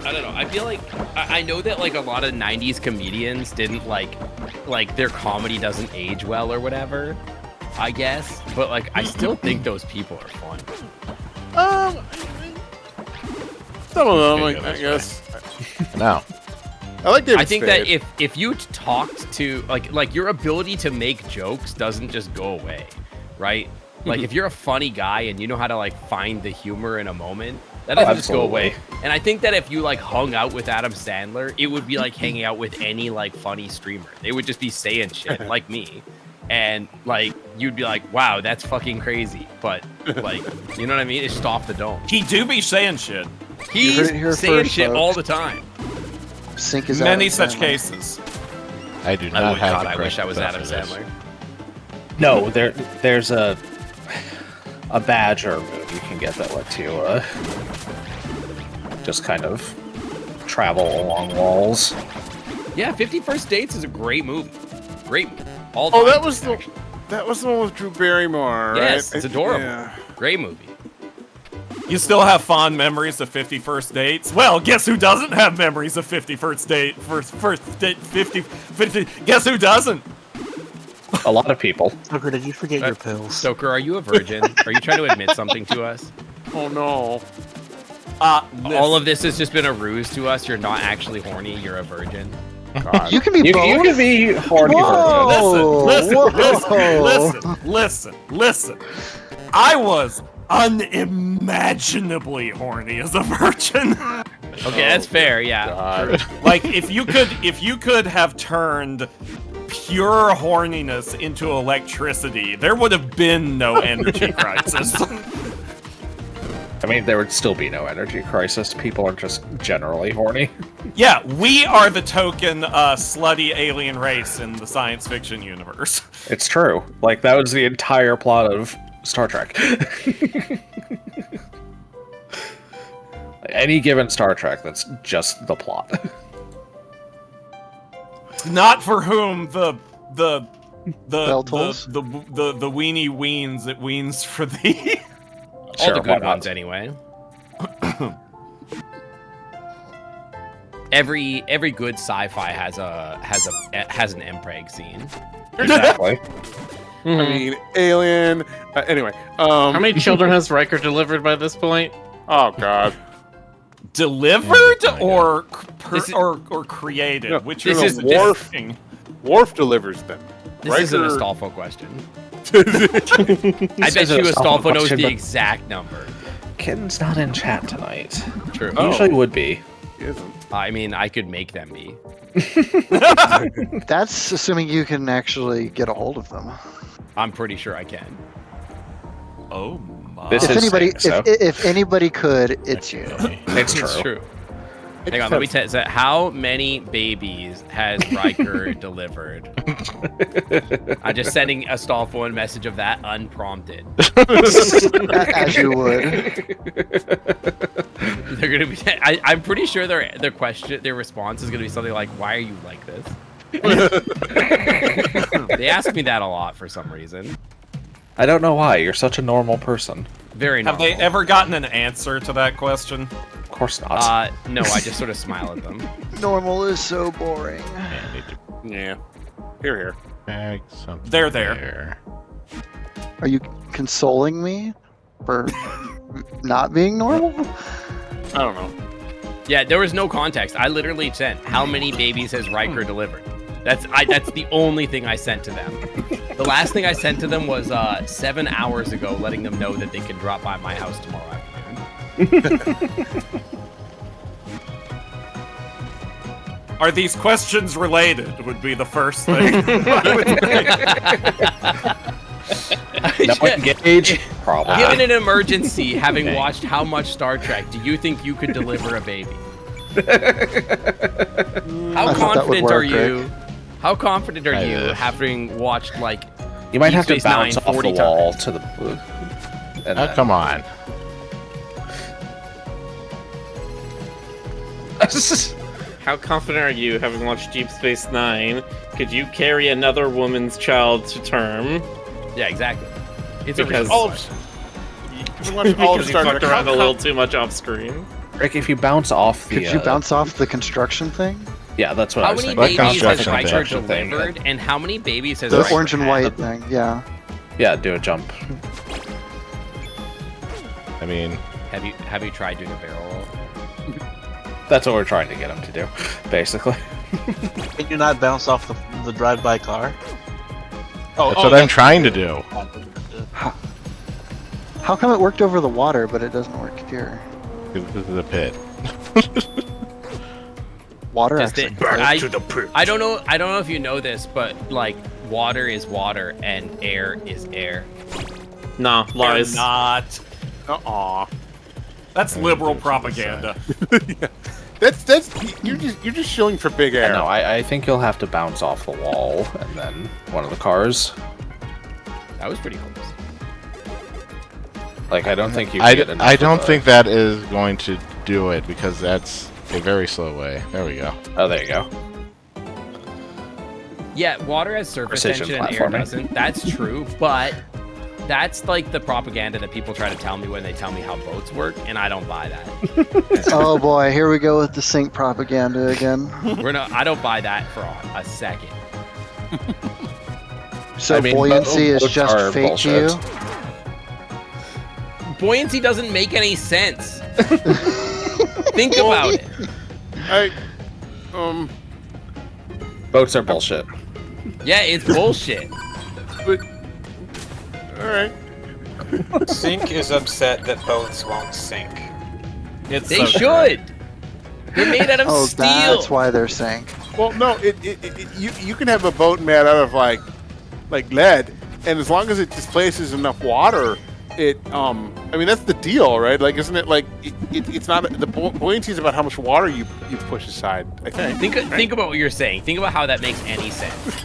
I don't know. I feel like I know that like a lot of '90s comedians didn't like their comedy doesn't age well or whatever. I guess, but like I still think those people are fun. Some of them, Okay, I guess. No. I like David I think Spade. that if you talked to like your ability to make jokes doesn't just go away, right? Like if you're a funny guy and you know how to like find the humor in a moment, that doesn't just go away. And I think that if you like hung out with Adam Sandler, it would be like hanging out with any like funny streamer. They would just be saying shit like me. and like you'd be like, wow, that's fucking crazy. But like, you know what I mean? It's just off the dome. He do be saying shit. He's heard it here saying first, shit folks. all the time. Sync is Many Adam such Sandler. cases. I do not have God, the I wish I was correct Adam stuff for Sandler. No, there's a badge or a move you can get that lets you just kind of travel along walls. Yeah, 50 First Dates is a great movie. Great movie. All Oh, time, that was the actually. one with Drew Barrymore, right? Yes, it's adorable. Yeah. Great movie. You still have fond memories of 50 First Dates? Well, guess who doesn't have memories of 50 First Date? First date 50. Guess who doesn't? A lot of people. Stoker, did you forget your pills? Stoker, are you a virgin? Are you trying to admit something to us? Oh no. All of this has just been a ruse to us. You're not actually horny. You're a virgin. You can be You both. can be horny Whoa! virgin. Listen. I was unimaginably horny as a virgin. Okay, that's fair. Yeah. Like if you could have turned pure horniness into electricity, there would have been no energy crisis. I mean, there would still be no energy crisis. People are just generally horny. Yeah, we are the token slutty alien race in the science fiction universe. It's true. Like, that was the entire plot of Star Trek. Any given Star Trek, that's just the plot. Not for whom the Bell tolls? the weenie weens, it weens for thee. All Sure, the why good not? ones, anyway. Every good sci-fi has an MPreg scene. Exactly. I mean, Alien. Anyway, How many children has Riker delivered by this point? Oh God. Delivered or This is- or created? No, Which this is is- interesting. Worf delivers them. This isn't a Riker- Astolfo question. I I bet you Astolfo knows the exact number. Kitten's not in chat tonight. True. Oh. Usually would be. He isn't. I mean, I could make them be. That's assuming you can actually get a hold of them. I'm pretty sure I can. Oh my. This If is anybody, saying so. if anybody could, it's you. It's It's true. true. Hang on, let me test that. How many babies has Riker delivered? I'm just sending Astolfo a message of that unprompted. As you would. They're gonna be. I'm pretty sure their response is gonna be something like, "Why are you like this?" They ask me that a lot for some reason. I don't know why. You're such a normal person. Very Have normal. they ever gotten an answer to that question? Of course not. No, I just sort of smile at them. Normal is so boring. I need to Yeah. Here. bag something. They're there. Are you consoling me for not being normal? I don't know. Yeah, there was no context. I literally sent, "How many babies has Riker delivered?" That's the only thing I sent to them. The last thing I sent to them was 7 hours ago, letting them know that they can drop by my house tomorrow afternoon. Are these questions related? Would be the first thing. I would think. No engage? Probably. Given an emergency, having watched how much Star Trek, do you think you could deliver a baby? How I thought that would confident are work, you? How confident are I you, do. having watched like? You might Deep have to Space Nine bounce off the 40 wall times. to the. And Oh, then- come on. How confident are you, having watched Deep Space Nine? Could you carry another woman's child to term? Yeah, exactly. It's a Because- real All question. You watch all of Because you Star fucked Trek. around a little too much off screen. Rick, if you bounce off the. Could you bounce off the construction thing? Yeah, that's what I How was many thinking. What babies has construction Riker construction thing? delivered, and how many babies has The Riker orange and had? white thing, yeah. Yeah, do a jump. I mean, Have you tried doing a barrel roll? That's what we're trying to get him to do, basically. Can you not bounce off the drive-by car? that's what I'm trying to do. How come it worked over the water, but it doesn't work here? This is a pit. Water Just actually. I don't know if you know this, but like water is water and air is air. No, lies. They're not. That's liberal propaganda. Yeah. That's you're just showing for big air. No, I think you'll have to bounce off the wall and then one of the cars. That was pretty close. Like, I don't think you. I don't think that is going to do it because that's a very slow way. There we go. Oh, there you go. Yeah, water has surface Precision tension and air platforming. doesn't. That's true, but that's like the propaganda that people try to tell me when they tell me how boats work, and I don't buy that. Oh boy, here we go with the sink propaganda again. I don't buy that for a second. So I mean, buoyancy is boats just are fake to you? bullshit. Buoyancy doesn't make any sense. Think about it. Boats are bullshit. Yeah, it's bullshit. But all right. Sink is upset that boats won't sink. It's They so should. They're made out of Oh, steel. that's why they're sank. Well, no, you can have a boat made out of like lead, and as long as it displaces enough water, I mean that's the deal, right? Like, isn't it like it's not the buoyancy is about how much water you push aside. I think. Think about what you're saying. Think about how that makes any sense.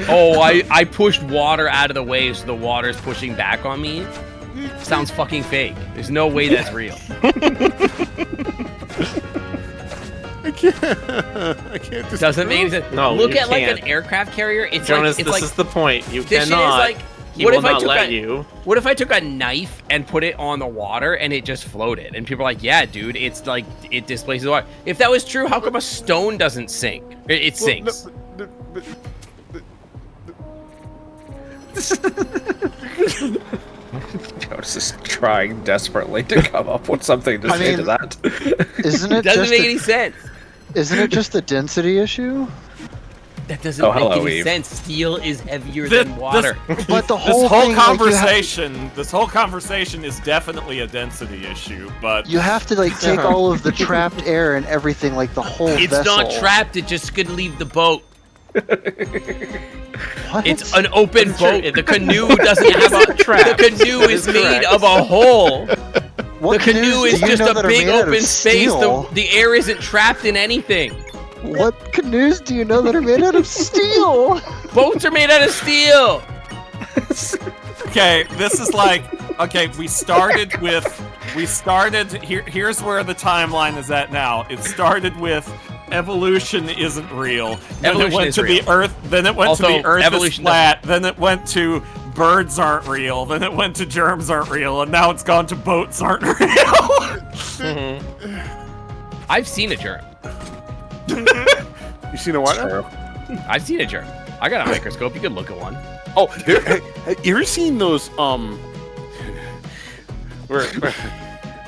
Oh, I pushed water out of the way, so the water's pushing back on me. Sounds fucking fake. There's no way that's real. I can't. Doesn't make any sense. No, Look you at like an can't. aircraft carrier. It's Jonas, like, this it's is the point. You this shit is cannot. like. He What will if I not took let a, you. What if I took a knife and put it on the water and it just floated? And people are like, "Yeah, dude, it's like it displaces the water." If that was true, how come a stone doesn't sink? It sinks. Jonas is trying desperately to come up with something to say to that. Isn't It it doesn't just make a, any sense. Isn't it just a density issue? That doesn't Oh, make hello, any Eve. sense. Steel is heavier than water. But the This whole whole thing, like, conversation, this whole conversation is definitely a density issue, but you have to like take all of the trapped air and everything, like the whole It's vessel. not trapped. It just could leave the boat. What? It's an open That's true. boat. The canoe doesn't have a trapped. The canoe is is made correct. of a hole. What The canoe canoes is do you just know a that are big made out of open space. steel? The air isn't trapped in anything. What canoes do you know that are made out of steel? Boats are made out of steel. okay, this is like okay, here's where the timeline is at now. It started with evolution isn't real. Then Evolution it went is to real. the Earth. Then it went Also, to the Earth is evolution flat. Then it went to birds aren't real. Then it went to germs aren't real, and now it's gone to boats aren't real. I've seen a germ. You seen a what? I've seen a germ. I got a microscope. You could look at one. Oh, hey, you ever seen those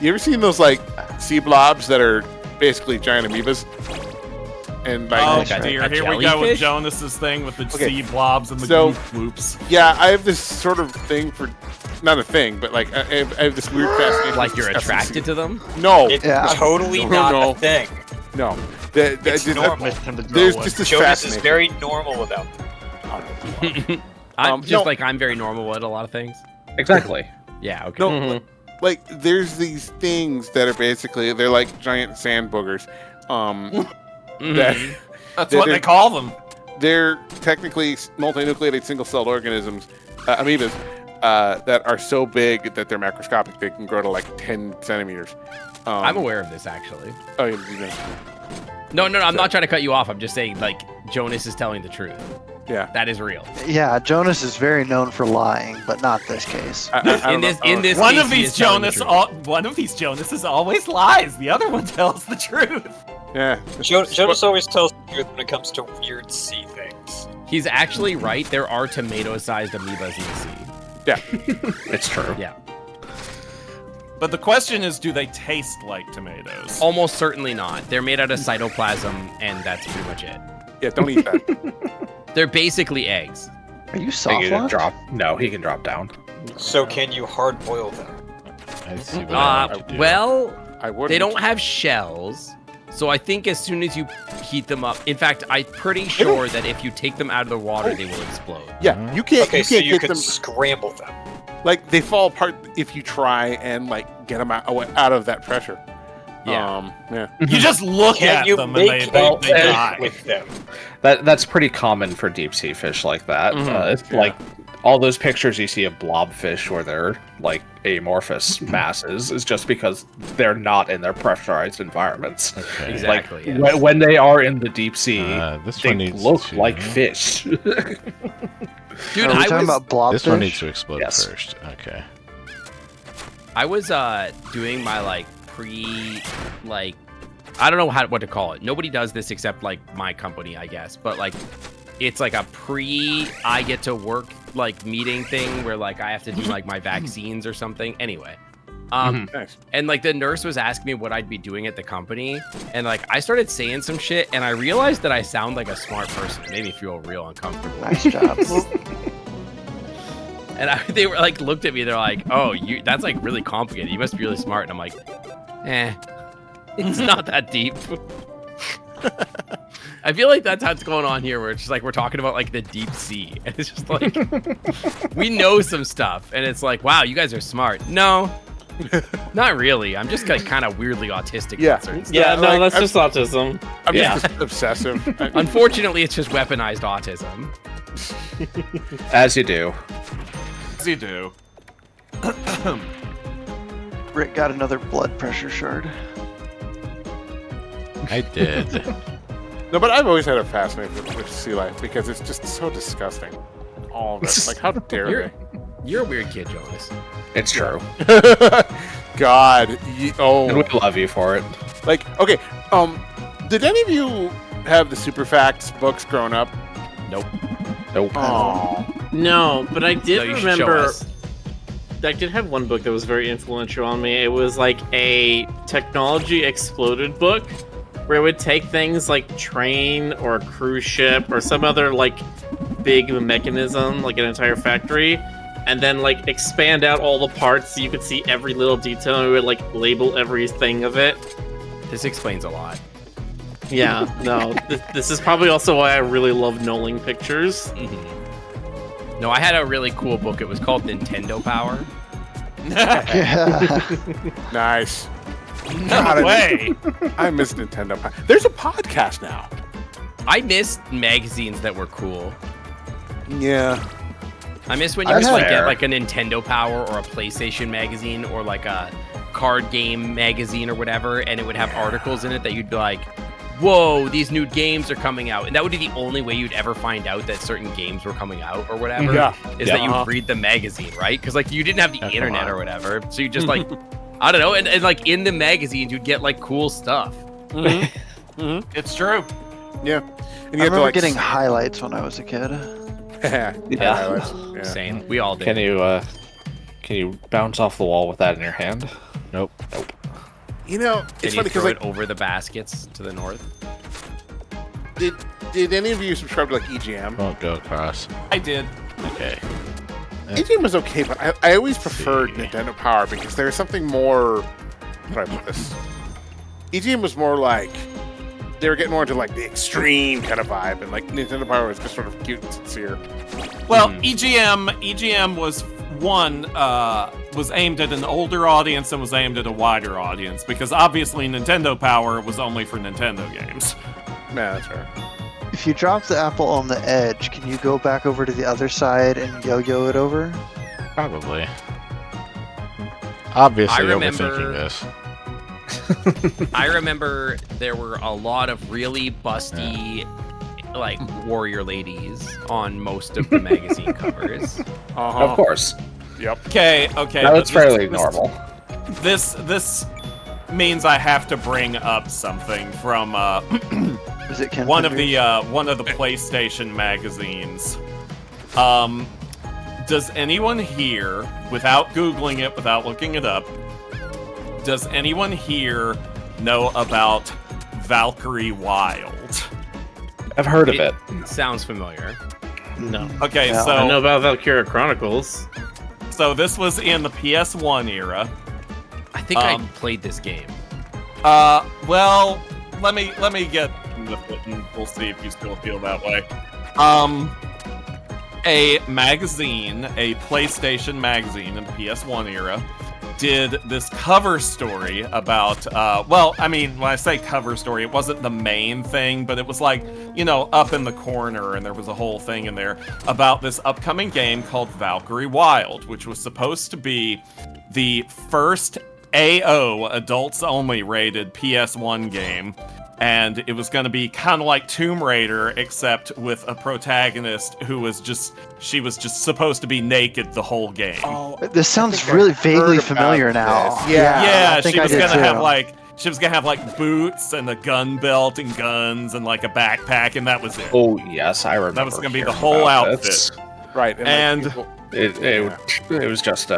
you ever seen those like sea blobs that are basically giant amoebas? And like, Oh Like a dear, here we go with jellyfish? Jonas's thing with the Okay, sea blobs and the so- goop loops. yeah, I have this sort of thing for, not a thing, but like I have this weird fascination. Like with you're discussing attracted to them. No, It's Yeah. totally No, not no. a thing. no. It's normal. There's just this Jonas is fascination. very normal without them. I'm no. just like I'm very normal at a lot of things. Exactly. Yeah. Okay. No, like there's these things that are basically they're like giant sand boogers. That That's They're- what they call them. they're technically multinucleated single-celled organisms, amoebas, that are so big that they're macroscopic. They can grow to like 10 centimeters. I'm aware of this actually. Oh, you know, No, I'm not trying to cut you off. I'm just saying like Jonas is telling the truth. yeah. That is real. Yeah, Jonas is very known for lying, but not this case. I don't know. In this One case, of he these is telling the Jonas, truth. one of these Jonases always lies. The other one tells the truth. Yeah. Jonas always tells the truth when it comes to weird sea things. He's actually right. There are tomato-sized amoebas in the sea. Yeah. It's true. Yeah. But the question is, do they taste like tomatoes? Almost certainly not. They're made out of cytoplasm, and that's pretty much it. Yeah. Don't eat that. They're basically eggs. Are you He soft can locked? drop. No, he can drop down. So can you hard boil them? I see what I have to do. Well, I wouldn't. they don't have shells, So I think as soon as you heat them up, in fact, I'm pretty sure that if you take them out of the water, they will explode. Yeah, you can't. Okay, you so can't you get can them. scramble them. Like they fall apart if you try and like get them out of that pressure. Yeah. Yeah. You just look Can at you them and make they a die. with them? That's pretty common for deep sea fish like that. It's like all those pictures you see of blobfish where they're like amorphous masses is just because they're not in their pressurized environments. Okay. Exactly. Like yes. when they are in the deep sea, this they one needs look to- like fish. Dude, Are we talking about blobfish? This one needs to explode Yes. first. Okay. I was doing my like I don't know what to call it. Nobody does this except like my company, I guess. But like it's like a I get to work like meeting thing where like I have to do like my vaccines or something. Anyway. Nice. And like the nurse was asking me what I'd be doing at the company, and like I started saying some shit, and I realized that I sound like a smart person. It made me feel real uncomfortable. Nice job. And they were like, looked at me, they're like, "Oh, that's like really complicated. You must be really smart." And I'm like, it's not that deep. I feel like that's how it's going on here, where it's just like we're talking about like the deep sea, and it's just like we know some stuff, and it's like, wow, you guys are smart. No. Not really. I'm just like kind of weirdly autistic. Yeah. with certain stuff. Yeah, no, like, that's just autism. I'm Yeah. just obsessive. Unfortunately, it's just weaponized autism. As you do. As you do. Rick got another blood pressure shard. I did. No, but I've always had a fascination with sea life because it's just so disgusting. All of it. Like, how dare You're a weird kid, Jonas. It's true. they? God. And we love you for it. Like, okay. Did any of you have the Super Facts books growing up? Nope. Nope. Oh. No, but I did No, you should show remember. us. I did have one book that was very influential on me. It was like a technology exploded book where it would take things like train or a cruise ship or some other like big mechanism, like an entire factory, and then like expand out all the parts so you could see every little detail and it would like label everything of it. This explains a lot. Yeah, no, this is probably also why I really love knolling pictures. No, I had a really cool book. It was called Nintendo Power. Yeah. Nice. No way. I miss Nintendo. There's a podcast now. I missed magazines that were cool. Yeah. I miss when you That's could like fair. get like a Nintendo Power or a PlayStation magazine or like a card game magazine or whatever, and it would have articles in it that you'd be like, whoa, these new games are coming out. And that would be the only way you'd ever find out that certain games were coming out or whatever. Yeah. Is that you read the magazine, right? Because like you didn't have the Yeah, come internet on. or whatever. So you just like, I don't know. And like in the magazines, you'd get like cool stuff. It's true. Yeah. And I you have to remember like getting highlights when I was a kid. yeah. Yeah. Same. We all did. Can you bounce off the wall with that in your hand? Nope. You know, Can it's you funny because throw like, it over the baskets to the north? did any of you subscribe to like EGM? Won't go across. I did. Okay. EGM was okay, but I always preferred see. Nintendo Power because there was something more. How do I put this? EGM was more like they were getting more into like the extreme kind of vibe, and like Nintendo Power was just sort of cute and sincere. Well, EGM was aimed at an older audience and was aimed at a wider audience because obviously Nintendo Power was only for Nintendo games. Yeah, that's right. If you drop the apple on the edge, can you go back over to the other side and yo-yo it over? Probably. Obviously, I remember- overthinking this. I remember there were a lot of really busty, like warrior ladies on most of the magazine covers. Of course. Yep. Okay. That but was fairly normal. This means I have to bring up something from Is it Ken one of Fingers? the PlayStation magazines. Does anyone here, without Googling it, without looking it up, does anyone here know about Valkyrie Wild? I've heard of it. Sounds familiar. No. Okay, Yeah. I know so about Valkyria Chronicles. this was in the PS1 era. I think I Um, played this game. Well, let me get with it, and we'll see if you still feel that way. A magazine, a PlayStation magazine in the PS1 era, did this cover story about, well, I mean, when I say cover story, it wasn't the main thing, but it was like, you know, up in the corner, and there was a whole thing in there about this upcoming game called Valkyrie Wild, which was supposed to be the first AO, adults only rated PS1 game. And it was going to be kind of like Tomb Raider, except with a protagonist who was she was just supposed to be naked the whole game. Oh, This sounds really vaguely familiar now. Yeah, I think she I was did going to too. have like boots and a gun belt and guns and like a backpack, and that was it. Oh yes, I remember. That was going to be the hearing whole about outfit. this. right. And It was just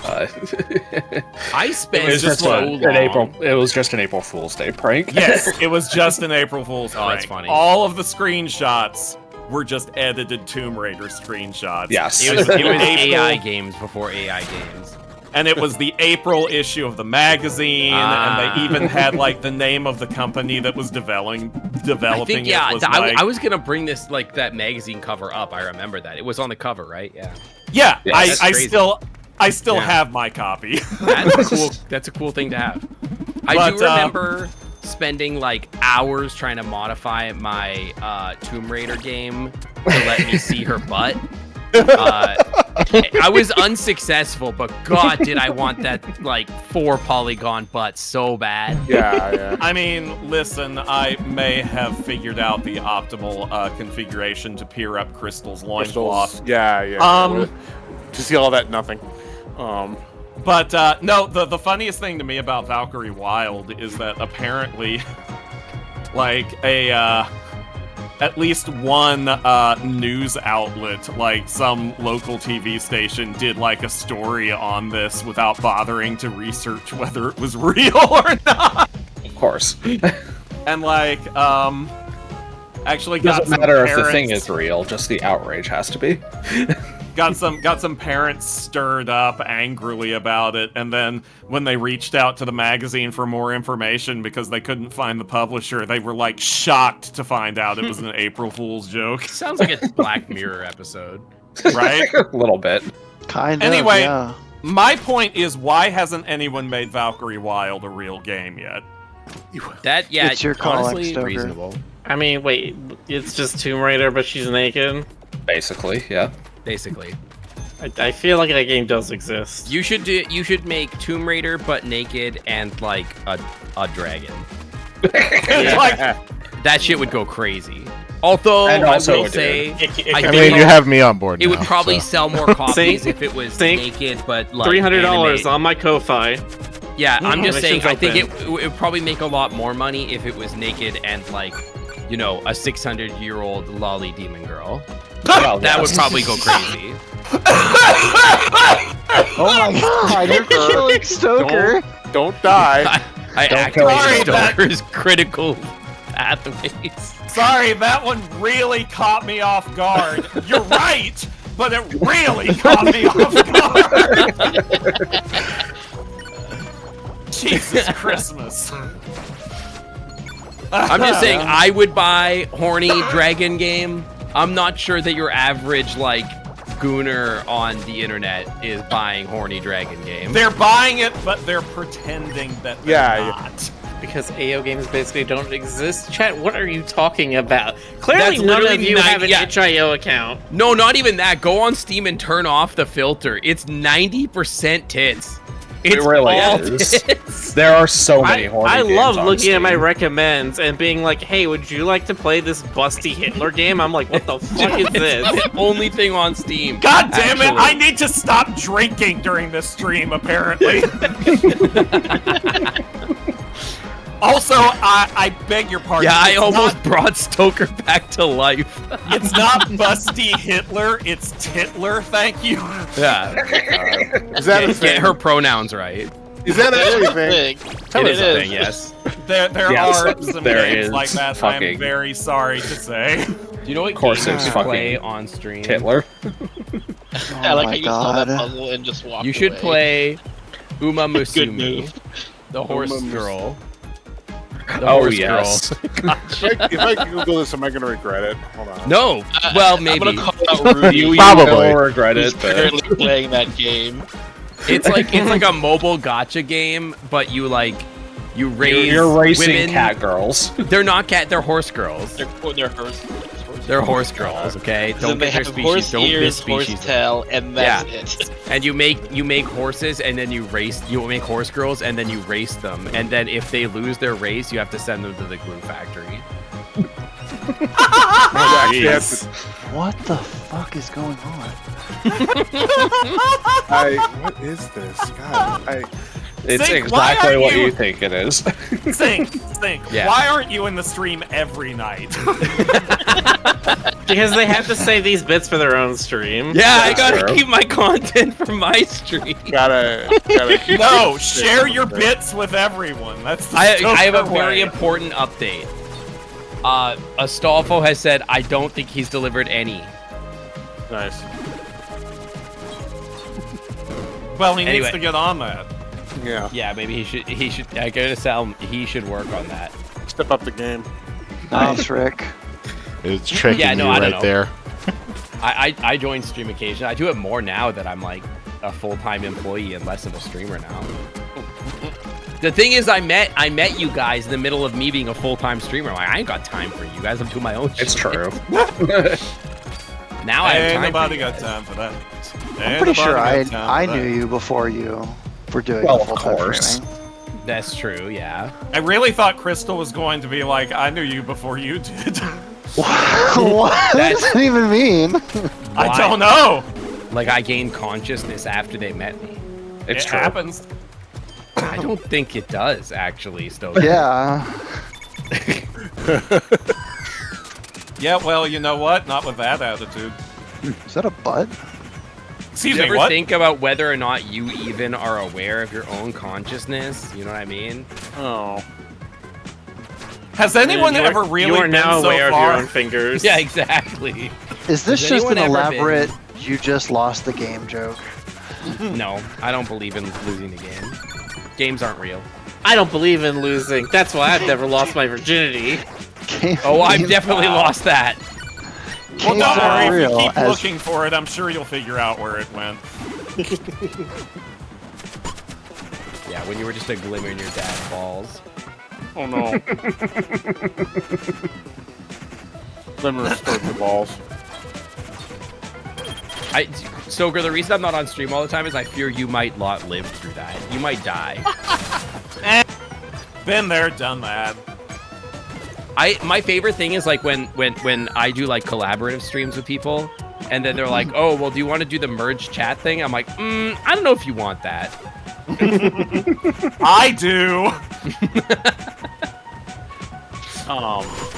I spent it was just so an long. April. It was just an April Fool's Day prank. Yes, it was just an April Fool's Oh, prank. that's funny. All of the screenshots were just edited Tomb Raider screenshots. Yes. It was April- AI games before AI games. And it was the April issue of the magazine, and they even had like the name of the company that was developing I think, yeah, it. Was I was gonna bring this like that magazine cover up. I remember that it was on the cover, right? Yeah. Yeah, That's I crazy. still Yeah. have my copy. That's cool. That's a cool thing to have. I But, do remember spending like hours trying to modify my Tomb Raider game to let me see her butt. I was unsuccessful, but God, did I want that like 4 polygon butt so bad. Yeah. I mean, listen, I may have figured out the optimal configuration to peer up Crystal's loincloth. Yeah. To see all that nothing. But no, the funniest thing to me about Valkyrie Wild is that apparently, like at least one news outlet, like some local TV station, did like a story on this without bothering to research whether it was real or not. Of course. And like, actually It got doesn't some matter parents, if the thing is real, just the outrage has to be. got some parents stirred up angrily about it, and then when they reached out to the magazine for more information because they couldn't find the publisher, they were like shocked to find out it was an April Fool's joke. Sounds like a Black Mirror episode. Right? A little bit. Kind Anyway, of, yeah. My point is, why hasn't anyone made Valkyrie Wild a real game yet? That, yeah, It's your call, honestly Stoker. reasonable. I mean, wait, it's just Tomb Raider, but she's naked. Basically, yeah. Basically, I feel like that game does exist. you should make Tomb Raider but naked and like a dragon. Like, That shit would go crazy. Although And I also will it say, It I could mean, be you have me on board it would now, probably so. sell more copies Think- if it was think naked but like $300 animated. on my Ko-Fi. Yeah, I'm just saying. Mission's I think open. it would probably make a lot more money if it was naked and like, you know, a 600-year-old lolly demon girl. Well, That would yes. probably go crazy. Oh my god, you're killing Stoker. Don't die. I Don't kill activate me. Stoker's critical pathways. sorry, that one really caught me off guard. You're right, but it really caught me off guard. Jesus Christmas. I'm just saying, I would buy horny dragon game. I'm not sure that your average like gooner on the internet is buying horny dragon game. They're buying it, but they're pretending that they're Yeah, yeah. not. Because AO games basically don't exist. Chat, what are you talking about? Clearly That's none of literally you have an yeah. itch.io account. No, not even that. Go on Steam and turn off the filter. It's 90% tits. It's It really all is. tits. There are so many horny I games love on looking at my Steam. recommends and being like, hey, would you like to play this busty Hitler game? I'm like, what the fuck is this? It's the only thing on Steam. God damn it! Actually. I need to stop drinking during this stream, apparently. Also, I beg your pardon. Yeah, I it's almost not- brought Stoker back to life. It's not Busty Hitler, it's Titler, thank you. Yeah. Is that a Get thing? her pronouns right. Is that That is actually a a thing? thing. It is a thing, yes. There Yes, are some there games is like that, I'm fucking- very sorry to say. Do you know what course games it's you play fucking on stream? Hitler. I like how my you saw that God. puzzle and just walked You should away. play Uma Good Musume, move. the horse Uma Musume. girl. The Oh, horse yes. girl. If I Google this, am I going to regret it? Hold on. No. Well, maybe. I'm gonna call out Rudy. You Probably. will regret Who's it, but currently playing that game. It's like a mobile gotcha game, but you raise you're racing women. cat girls. They're not cat. They're horse girls. They're horse. They're horse girls. Okay. Then Don't they get their have species. horse Don't ears, miss horse species. tail, and that's it. And you make horses, and then you race. You make horse girls, and then you race them. And then if they lose their race, you have to send them to the glue factory. Jeez. What the fuck is going on? What is this? God, It's Zink, why exactly aren't what you- you think it is. Zink. Yeah. Why aren't you in the stream every night? Because they have to save these bits for their own stream. Yeah, I That's gotta true. keep my content for my stream. gotta. No, share your bits with everyone. That's the I have a Stoker very way. important update. Astolfo has said I don't think he's delivered any. Nice. Well, he needs Anyway. to get on that. Yeah. Yeah, maybe he should. I gotta tell him he should work on that. Step up the game. Nice, Rick. It's tricking Yeah, no, you I don't right know. there. I join stream occasionally. I do it more now that I'm like a full-time employee and less of a streamer now. The thing is, I met you guys in the middle of me being a full-time streamer. Like, I ain't got time for you guys. I'm doing my own shit. It's true. Now I have Ain't time nobody for you got guys. time for that. I'm pretty sure I knew you before you were doing Well, of full-time course. streaming. That's true, yeah. I really thought Crystal was going to be like, I knew you before you did. What does that even mean? I Why? don't know. Like, I gained consciousness after they met me. It's It true. happens. I don't think it does, actually, Stoker. Yeah. Yeah, well, you know what? Not with that attitude. Is that a butt? Excuse Do you me, ever what? think about whether or not you even are aware of your own consciousness? You know what I mean? Oh. Has anyone You are- ever really You are been now so aware of far? your own fingers. Yeah, exactly. Is this Has just an anyone ever elaborate you just lost the game joke? No, I don't believe in losing the game. Games aren't real. I don't believe in losing. That's why I've never lost my virginity. Oh, I've definitely lost that. Well, Games don't worry. aren't If you real keep as looking for it, I'm sure you'll figure out where it went. Yeah, when you were just a glimmer in your dad's balls. Oh no. Let me restore the balls. Stoker, the reason I'm not on stream all the time is I fear you might not live through that. You might die. Been there, done that. My favorite thing is like when I do like collaborative streams with people, and then they're like, "Oh, well, do you want to do the merge chat thing?" I'm like, I don't know if you want that. I do.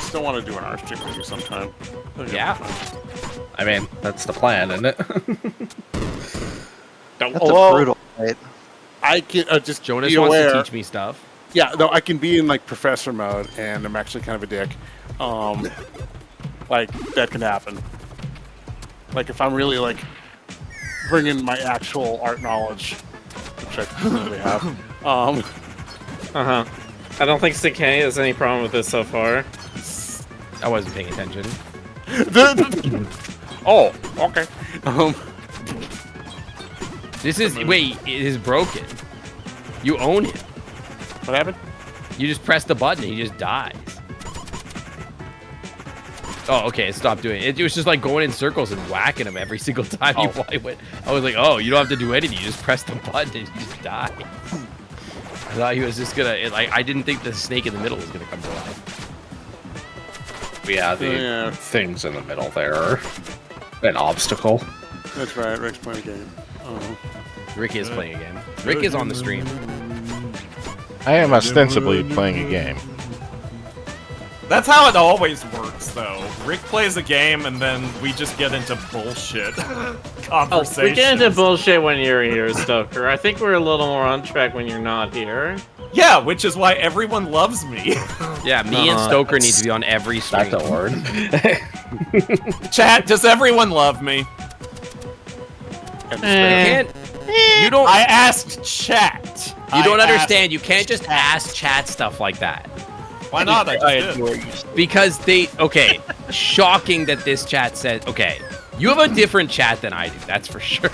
Still want to do an art stream with you sometime. Yeah. I mean, that's the plan, isn't it? That's Although, a brutal fight. I can just Jonas be wants aware. to teach me stuff. Yeah, no, I can be in like professor mode, and I'm actually kind of a dick. Like that can happen. Like if I'm really like bringing my actual art knowledge, which I clearly have. Uh-huh. I don't think Sinkay has any problem with this so far. I wasn't paying attention. Oh, okay. This is wait, it is broken. You own it. What happened? You just press the button and he just dies. Oh, okay, stop doing it. It was just like going in circles and whacking him every single time you went. I was like, oh, you don't have to do anything. You just press the button and you just die. I thought he was just gonna, I didn't think the snake in the middle was gonna come to life. Yeah, the things in the middle there are an obstacle. That's right. Rick's playing a game. Oh. Rick is playing a game. Rick is on the stream. I am ostensibly playing a game. That's how it always works, though. Rick plays a game, and then we just get into bullshit conversations. We get into bullshit when you're here, Stoker. I think we're a little more on track when you're not here. Yeah, which is why everyone loves me. Yeah, me and Stoker need to be on every stream. That's a word. Chat, does everyone love me? You can't. You don't. I asked chat. You don't I understand. asked You can't just ask chat stuff like that. Why not? I just did. adore you. Because okay, shocking that this chat said, okay, you have a different chat than I do, that's for sure.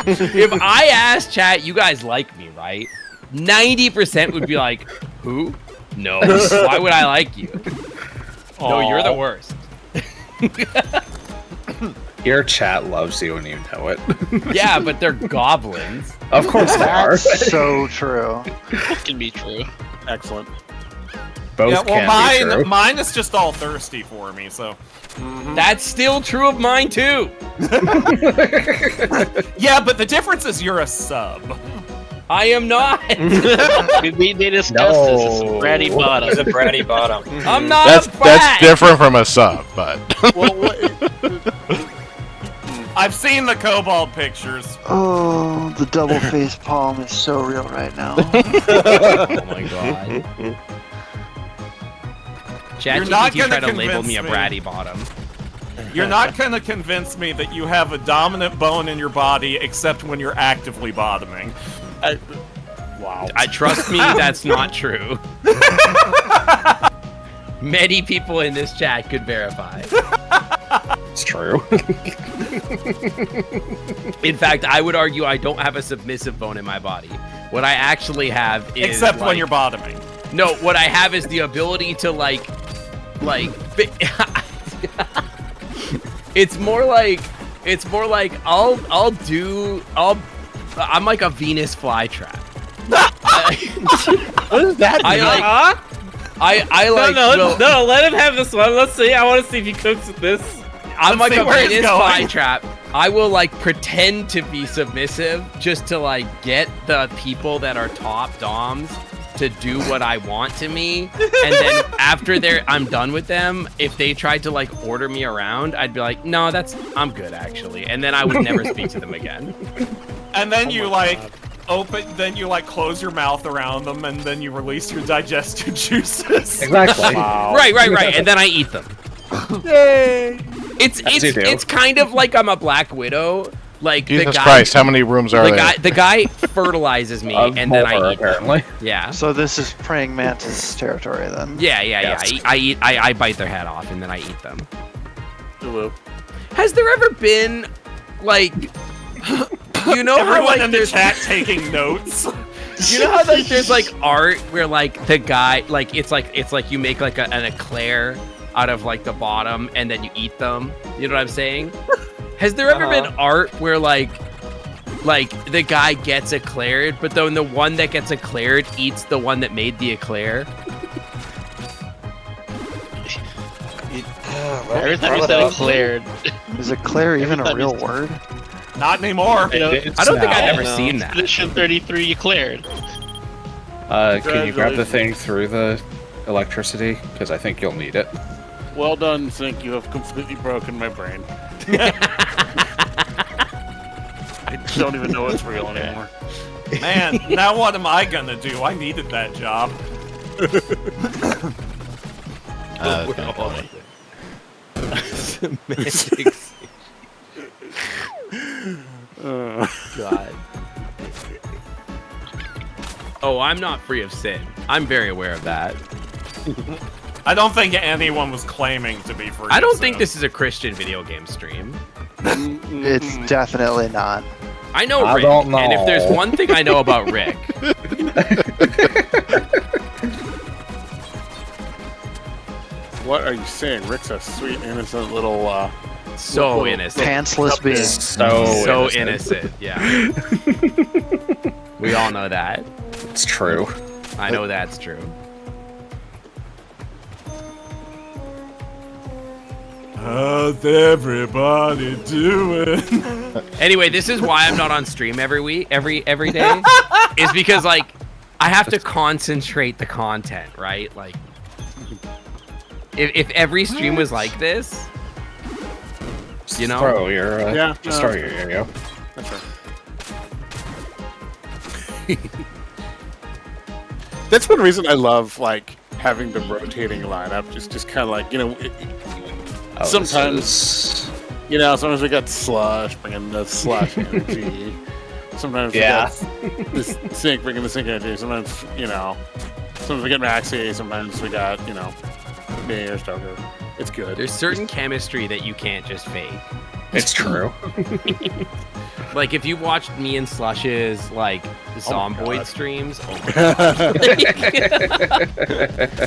If I asked chat, you guys like me, right? 90% would be like, who? No. Why would I like you? No, you're the worst. Your chat loves you and you know it. Yeah, but they're goblins. Of course they are. That's so true. That can be true. Excellent. Both Yeah, well, can be true. mine is just all thirsty for me, so. That's still true of mine too. Yeah, but the difference is you're a sub. I am not. We discussed this. It's a bratty bottom. He's a bratty bottom. I'm not That's a brat. different from a sub, but I've seen the kobold pictures. Oh, the double face palm is so real right now. Oh my god. You're not ChatGPT gonna tried to label convince me a me. bratty bottom. You're not gonna convince me that you have a dominant bone in your body, except when you're actively bottoming. Wow. Trust me, that's not true. Many people in this chat could verify. It's true. In fact, I would argue I don't have a submissive bone in my body. What I actually have is Except when you're bottoming. No, what I have is the ability to it's more like I'm like a Venus flytrap. What is that? I like No, let him have this one. Let's see. I want to see if he cooks with this. I'm Let's like see a where it's Venus going. flytrap. I will like pretend to be submissive just to like get the people that are top doms to do what I want to me, and then after I'm done with them, if they tried to like order me around, I'd be like, no, I'm good actually, and then I would never speak to them again. And then you close your mouth around them, and then you release your digestive juices. Exactly. Right, and then I eat them. Yay! It's kind of like I'm a Black Widow. Like Jesus the guy, Christ, how many rooms are there? The guy fertilizes me, and then I eat apparently. them. Yeah. So this is praying mantis territory then. Yeah. Yes. I bite their head off and then I eat them. Hello. Has there ever been like, you know how Everyone like in the there's chat taking notes. you know how like there's like art where like the guy like it's like you make like an eclair out of like the bottom and then you eat them. You know what I'm saying? Has there ever been art where like the guy gets eclaired, but then the one that gets eclaired eats the one that made the eclair? Every time you said eclaired. Is eclair even a real word? Not anymore. I don't think I've ever seen that. Edition 33 eclaired. Can you grab the thing through the electricity? Because I think you'll need it. Well done, Sync. You have completely broken my brain. I don't even know it's real anymore. Man, now what am I gonna do? I needed that job. That's kinda funny. Semantics. God. Oh, I'm not free of sin. I'm very aware of that. I don't think anyone was claiming to be free. I don't of think sin. this is a Christian video game stream. It's definitely not. I know I Rick, don't know. and if there's one thing I know about Rick, What are you saying? Rick's a sweet, innocent little, so innocent, Pantsless being. so innocent. Yeah, we all know that. It's true. I know that's true. How's everybody doing? Anyway, this is why I'm not on stream every day. Is because like I have to concentrate the content, right? Like if every stream was like this, you know. Throw your Yeah, just no. throw your yo-yo. That's right. That's one reason I love like having the rotating lineup. Just kind of like Oh, sometimes sometimes we got Slush bringing the Slush energy. Sometimes we got this Sync bringing the Sync energy. Sometimes Sometimes we get Maxie, sometimes we got, you know, me or Stoker. It's good. There's certain chemistry that you can't just fake. It's true. Like if you watched me and Slush's like Zomboid streams,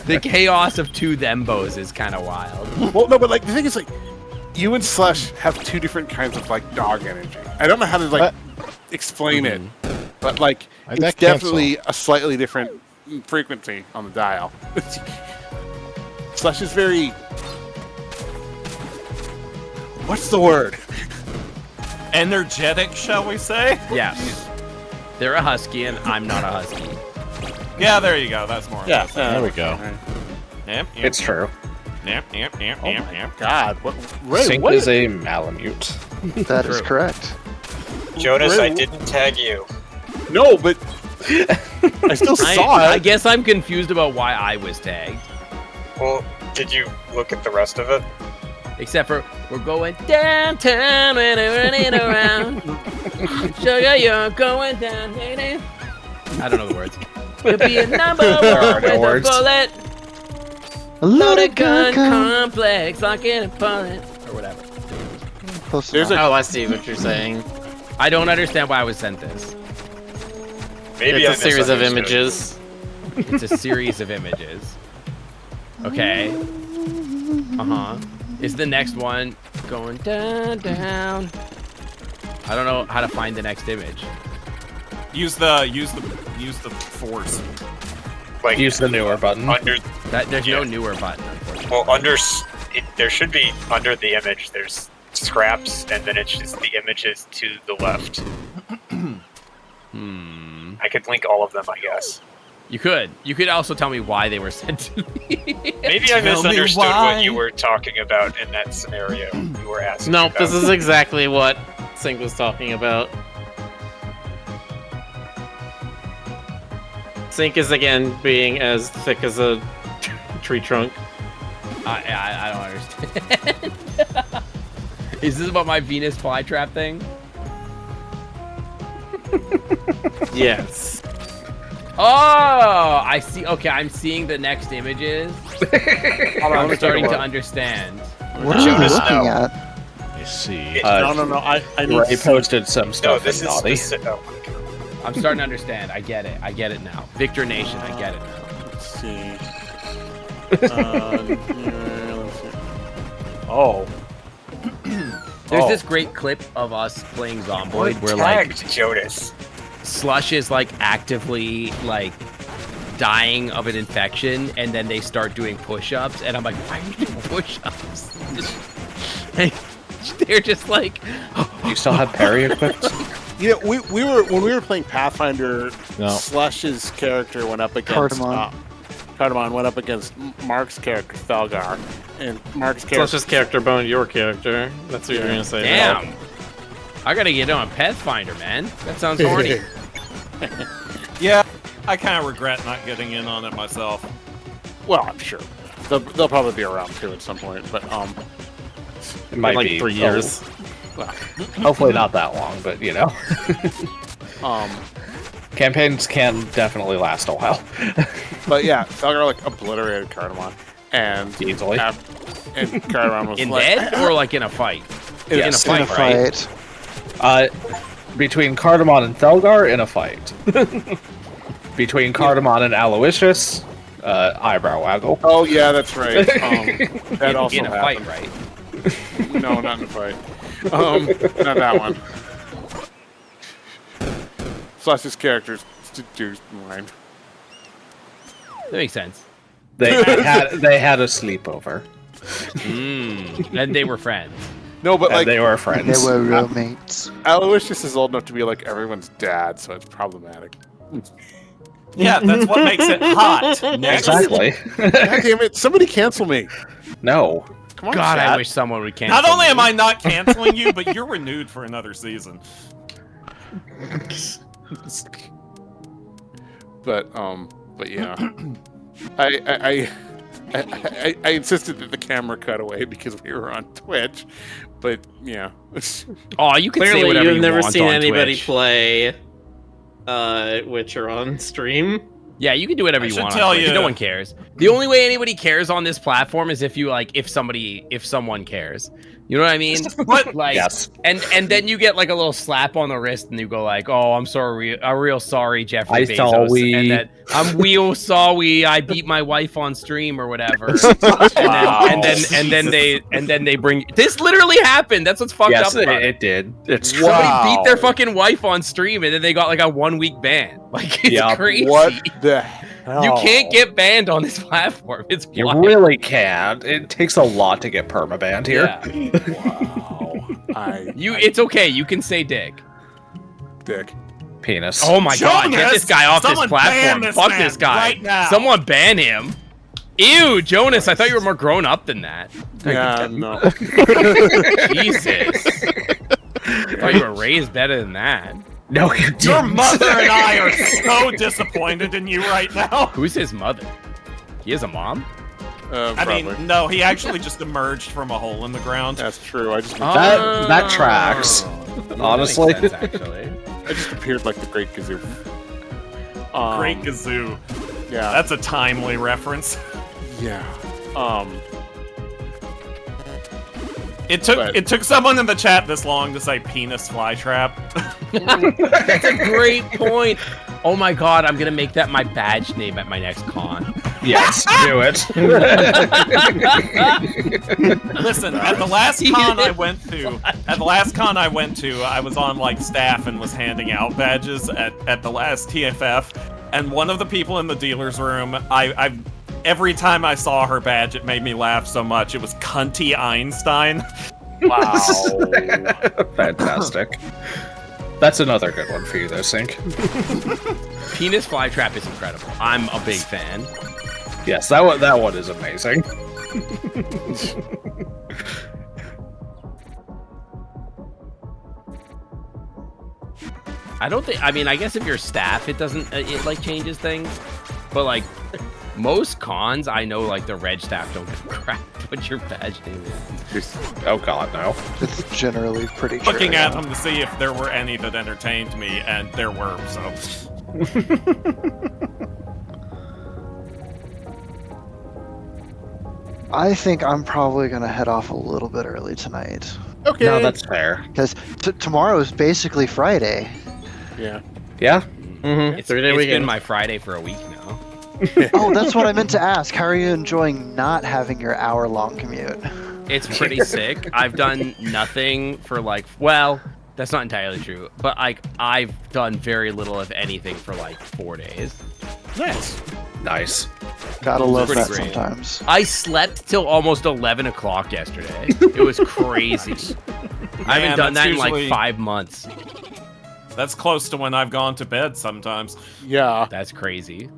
the chaos of two thembos is kind of wild. Well, no, but like the thing is, like, you and Slush have two different kinds of like dog energy. I don't know how to like explain it, but like it's definitely a slightly different frequency on the dial. Slush is very. What's the word? Energetic, shall we say? Yes. They're a husky, and I'm not a husky. Yeah, there you go. That's more. Yeah, There we go. Yep, It's true. Yep. God, what? Ray, Sync what is a Malamute. That is correct. Jonas, Ray, I didn't tag you. No, but I still saw I it. guess I'm confused about why I was tagged. Well, did you look at the rest of it? Except for we're going downtown and running around. Sugar, you're going down. I don't know the words. You'll be a number are one no with words. a bullet. A Loaded gun complex, like in a bullet. Or whatever. Close There's enough. Oh, I see what you're saying. I don't understand why I was sent this. Maybe It's a series of misunderstood. images. It's a series of images. Okay. Uh-huh. Is the next one going down, down? I don't know how to find the next image. Use the force. Like Use the newer button. under. There's no newer button, unfortunately. Well, there should be under the image. There's scraps, and then it's just the images to the left. I could link all of them, I guess. You could. You could also tell me why they were sent to me. Maybe I Tell me misunderstood why. what you were talking about in that scenario. You were asking. No, about. this is exactly what Sync was talking about. Sync is again being as thick as a tree trunk. I don't understand. Is this about my Venus flytrap thing? Yes. Oh, I see. Okay, I'm seeing the next images. I'm starting to understand. What are you Jonas, looking no. at? You see. No. I need Ray to see. posted some No, stuff this in is Naughty. specific. Oh my god. I'm starting to understand. I get it. I get it now. Victor Nation, I get it now. Let's see. Let's see. Oh. There's this great clip of us playing Zomboid where tagged Jonas. Slush is like actively like dying of an infection, and then they start doing push-ups, and I'm like, why are you doing push-ups? And they're just like, You still have parry equipped? You know, we were when we were playing Pathfinder. No. Slush's character went up against Cardamon went up against Mark's character Thelgar, and Mark's character. Slush's character boned your character. That's what you're gonna say. damn. I gotta get on Pathfinder, man. That sounds horny. Yeah, I kind of regret not getting in on it myself. Well, I'm sure they'll probably be around too at some point, but It might like be 3 years. Hopefully not that long, but you know. um, Campaigns can definitely last a while. but yeah, Thelgar like obliterated Cardamon, and Easily. and Cardamon was In like, bed or like in a fight? Yes. In a fight, right? Between Cardamon and Thelgar, in a fight. Between Cardamon and Aloysius, eyebrow waggle. Oh yeah, that's right. That also In a happened. fight, right? No, not in a fight. Not that one. Slush's character's seduced mine. That makes sense. They had a sleepover. And they were friends. No, but And like they were friends. They were roommates. Aloysius is old enough to be like everyone's dad, so it's problematic. Yeah, that's what makes it hot. Next. Exactly. God damn it! Somebody cancel me. No. Come on, God, I chat. wish someone would cancel. Not only me. am I not canceling you, but you're renewed for another season. But yeah, I insisted that the camera cut away because we were on Twitch. But yeah, Oh, you can say Clearly, whatever you've you never want seen on anybody Twitch. play Witcher on stream. Yeah, you can do whatever I you should want. tell on Twitch. you- No one cares. The only way anybody cares on this platform is if someone cares. You know what I mean? What? Like, Yes. and then you get like a little slap on the wrist, and you go like, "Oh, I'm sorry, I'm real sorry, Jeffrey I Bezos," sorry. and that I'm real sorry, I beat my wife on stream or whatever. Wow. and then they bring this literally happened. That's what's fucked Yes, up about it. it did. It's true. Somebody Wow. beat their fucking wife on stream, and then they got like a 1 week ban. Like it's Yeah. crazy. What the hell? You can't get banned on this platform. It's You wild. really can. It takes a lot to get permabanned here. Yeah. It's okay. You can say dick. Dick. Penis. Oh my god, get Jonas! this guy off this Someone platform. ban this Fuck man this guy. right now. Someone ban him. Ew, Jonas, I thought you were more grown up than that. Yeah, no. Jesus. I thought you were raised better than that. No, you didn't. Your mother and I are so disappointed in you right now. Who's his mother? He has a mom? I Probably. mean, no, he actually just emerged from a hole in the ground. That's true. I just That tracks. Honestly. That makes sense, actually. I just appeared like the Great Gazoo. Great Gazoo. Yeah. That's a timely reference. Yeah. It took someone in the chat this long to say penis flytrap. That's a great point. Oh my god, I'm gonna make that my badge name at my next con. Yes, do it. Listen, at the last con I went to, I was on like staff and was handing out badges at the last TFF, and one of the people in the dealer's room, I every time I saw her badge, it made me laugh so much. It was Cunty Einstein. Wow. Fantastic. That's another good one for you, though, Sync. Penis flytrap is incredible. I'm a big fan. Yes, that one is amazing. I don't think. I mean, I guess if you're staff, it doesn't. It like changes things. But like most cons, I know like the reg staff don't give a crap what your badge name is. Oh god, no. It's generally pretty true. Looking at them to see if there were any that entertained me, and there were. So I think I'm probably gonna head off a little bit early tonight. Okay. No, that's fair. Because tomorrow is basically Friday. Yeah. Yeah? It's been my Friday for a week now. Oh, that's what I meant to ask. How are you enjoying not having your hour-long commute? It's pretty sick. I've done nothing for like, well, that's not entirely true, but like I've done very little of anything for like 4 days. Nice. Gotta love Pretty that great. sometimes. I slept till almost 11 o'clock yesterday. It was crazy. I haven't done that's that in like usually- 5 months. that's close to when I've gone to bed sometimes. Yeah. That's crazy.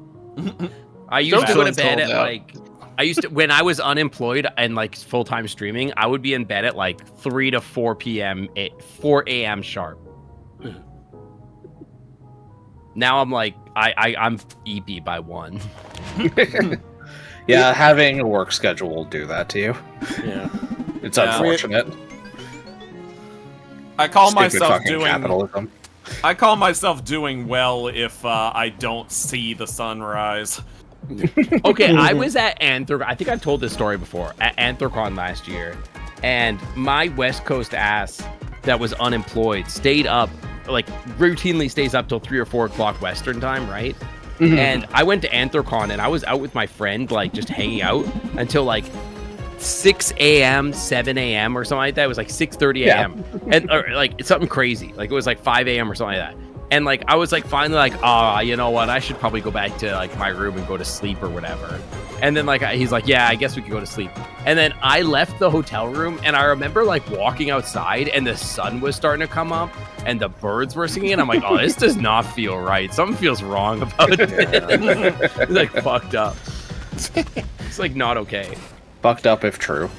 I used to Don't go to feel bed at told out. like, I used to, when I was unemployed and like full-time streaming, I would be in bed at like 3 to 4 p.m., 4 a.m. sharp. Now I'm like, I'm EP by 1. Yeah, having a work schedule will do that to you. Yeah. It's Yeah. unfortunate. I call Stupid myself fucking doing. capitalism. I call myself doing well if I don't see the sunrise. Okay, I was at Anthrocon. I think I've told this story before. At Anthrocon last year, and my West Coast ass that was unemployed stayed up, like routinely stays up till 3 or 4 o'clock Western time, right? And I went to Anthrocon and I was out with my friend, like just hanging out until like 6 a.m., 7 a.m. or something like that. It was like 6:30 a.m. and or, like it's something crazy. Like it was like 5 a.m. or something like that. And like I was like finally like, you know what? I should probably go back to like my room and go to sleep or whatever. And then like he's like, yeah, I guess we could go to sleep. And then I left the hotel room and I remember like walking outside and the sun was starting to come up and the birds were singing. And I'm like, oh, this does not feel right. Something feels wrong about it. It's like fucked up. It's like not okay. Fucked up if true.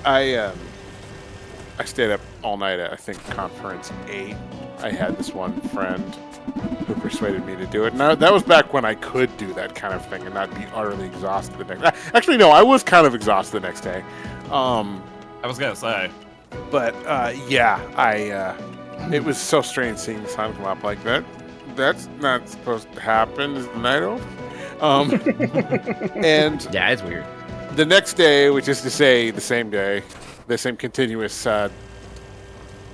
I stayed up all night at, I think, Conference 8. I had this one friend who persuaded me to do it. Now, that was back when I could do that kind of thing and not be utterly exhausted the next day. Actually, no, I was kind of exhausted the next day. I was gonna say. But, yeah, it was so strange seeing the sun come up like that. that's not supposed to happen. Is the night over? And Yeah, it's weird. the next day, which is to say the same day, the same continuous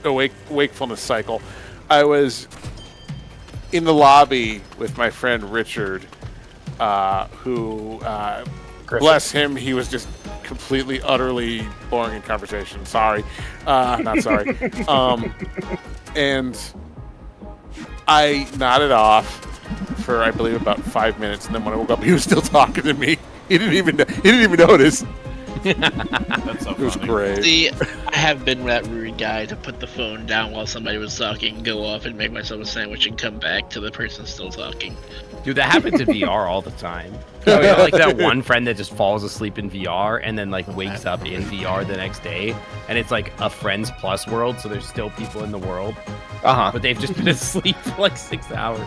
wakefulness cycle, I was in the lobby with my friend Richard, who, Griffin. bless him, he was just completely, utterly boring in conversation. Sorry. Not sorry. And I nodded off for, I believe, about 5 minutes, and then when I woke up, he was still talking to me. He didn't even notice. That's so It was funny. great. See, I have been that rude guy to put the phone down while somebody was talking, go off and make myself a sandwich and come back to the person still talking. Dude, that happens in VR all the time. Oh, yeah, like that one friend that just falls asleep in VR and then like wakes up in VR the next day, and it's like a Friends Plus world, so there's still people in the world, but they've just been asleep for like 6 hours.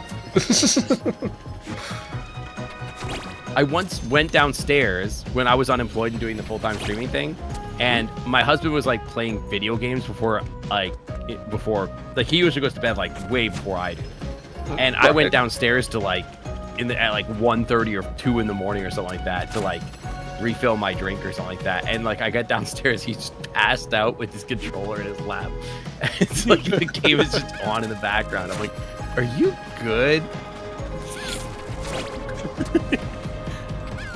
I once went downstairs when I was unemployed and doing the full-time streaming thing, and my husband was like playing video games before he usually goes to bed like way before I do, and I went downstairs to like at like 1:30 or 2 in the morning or something like that to like refill my drink or something like that, and like I got downstairs, he just passed out with his controller in his lap. It's like the game is just on in the background. I'm like, are you good?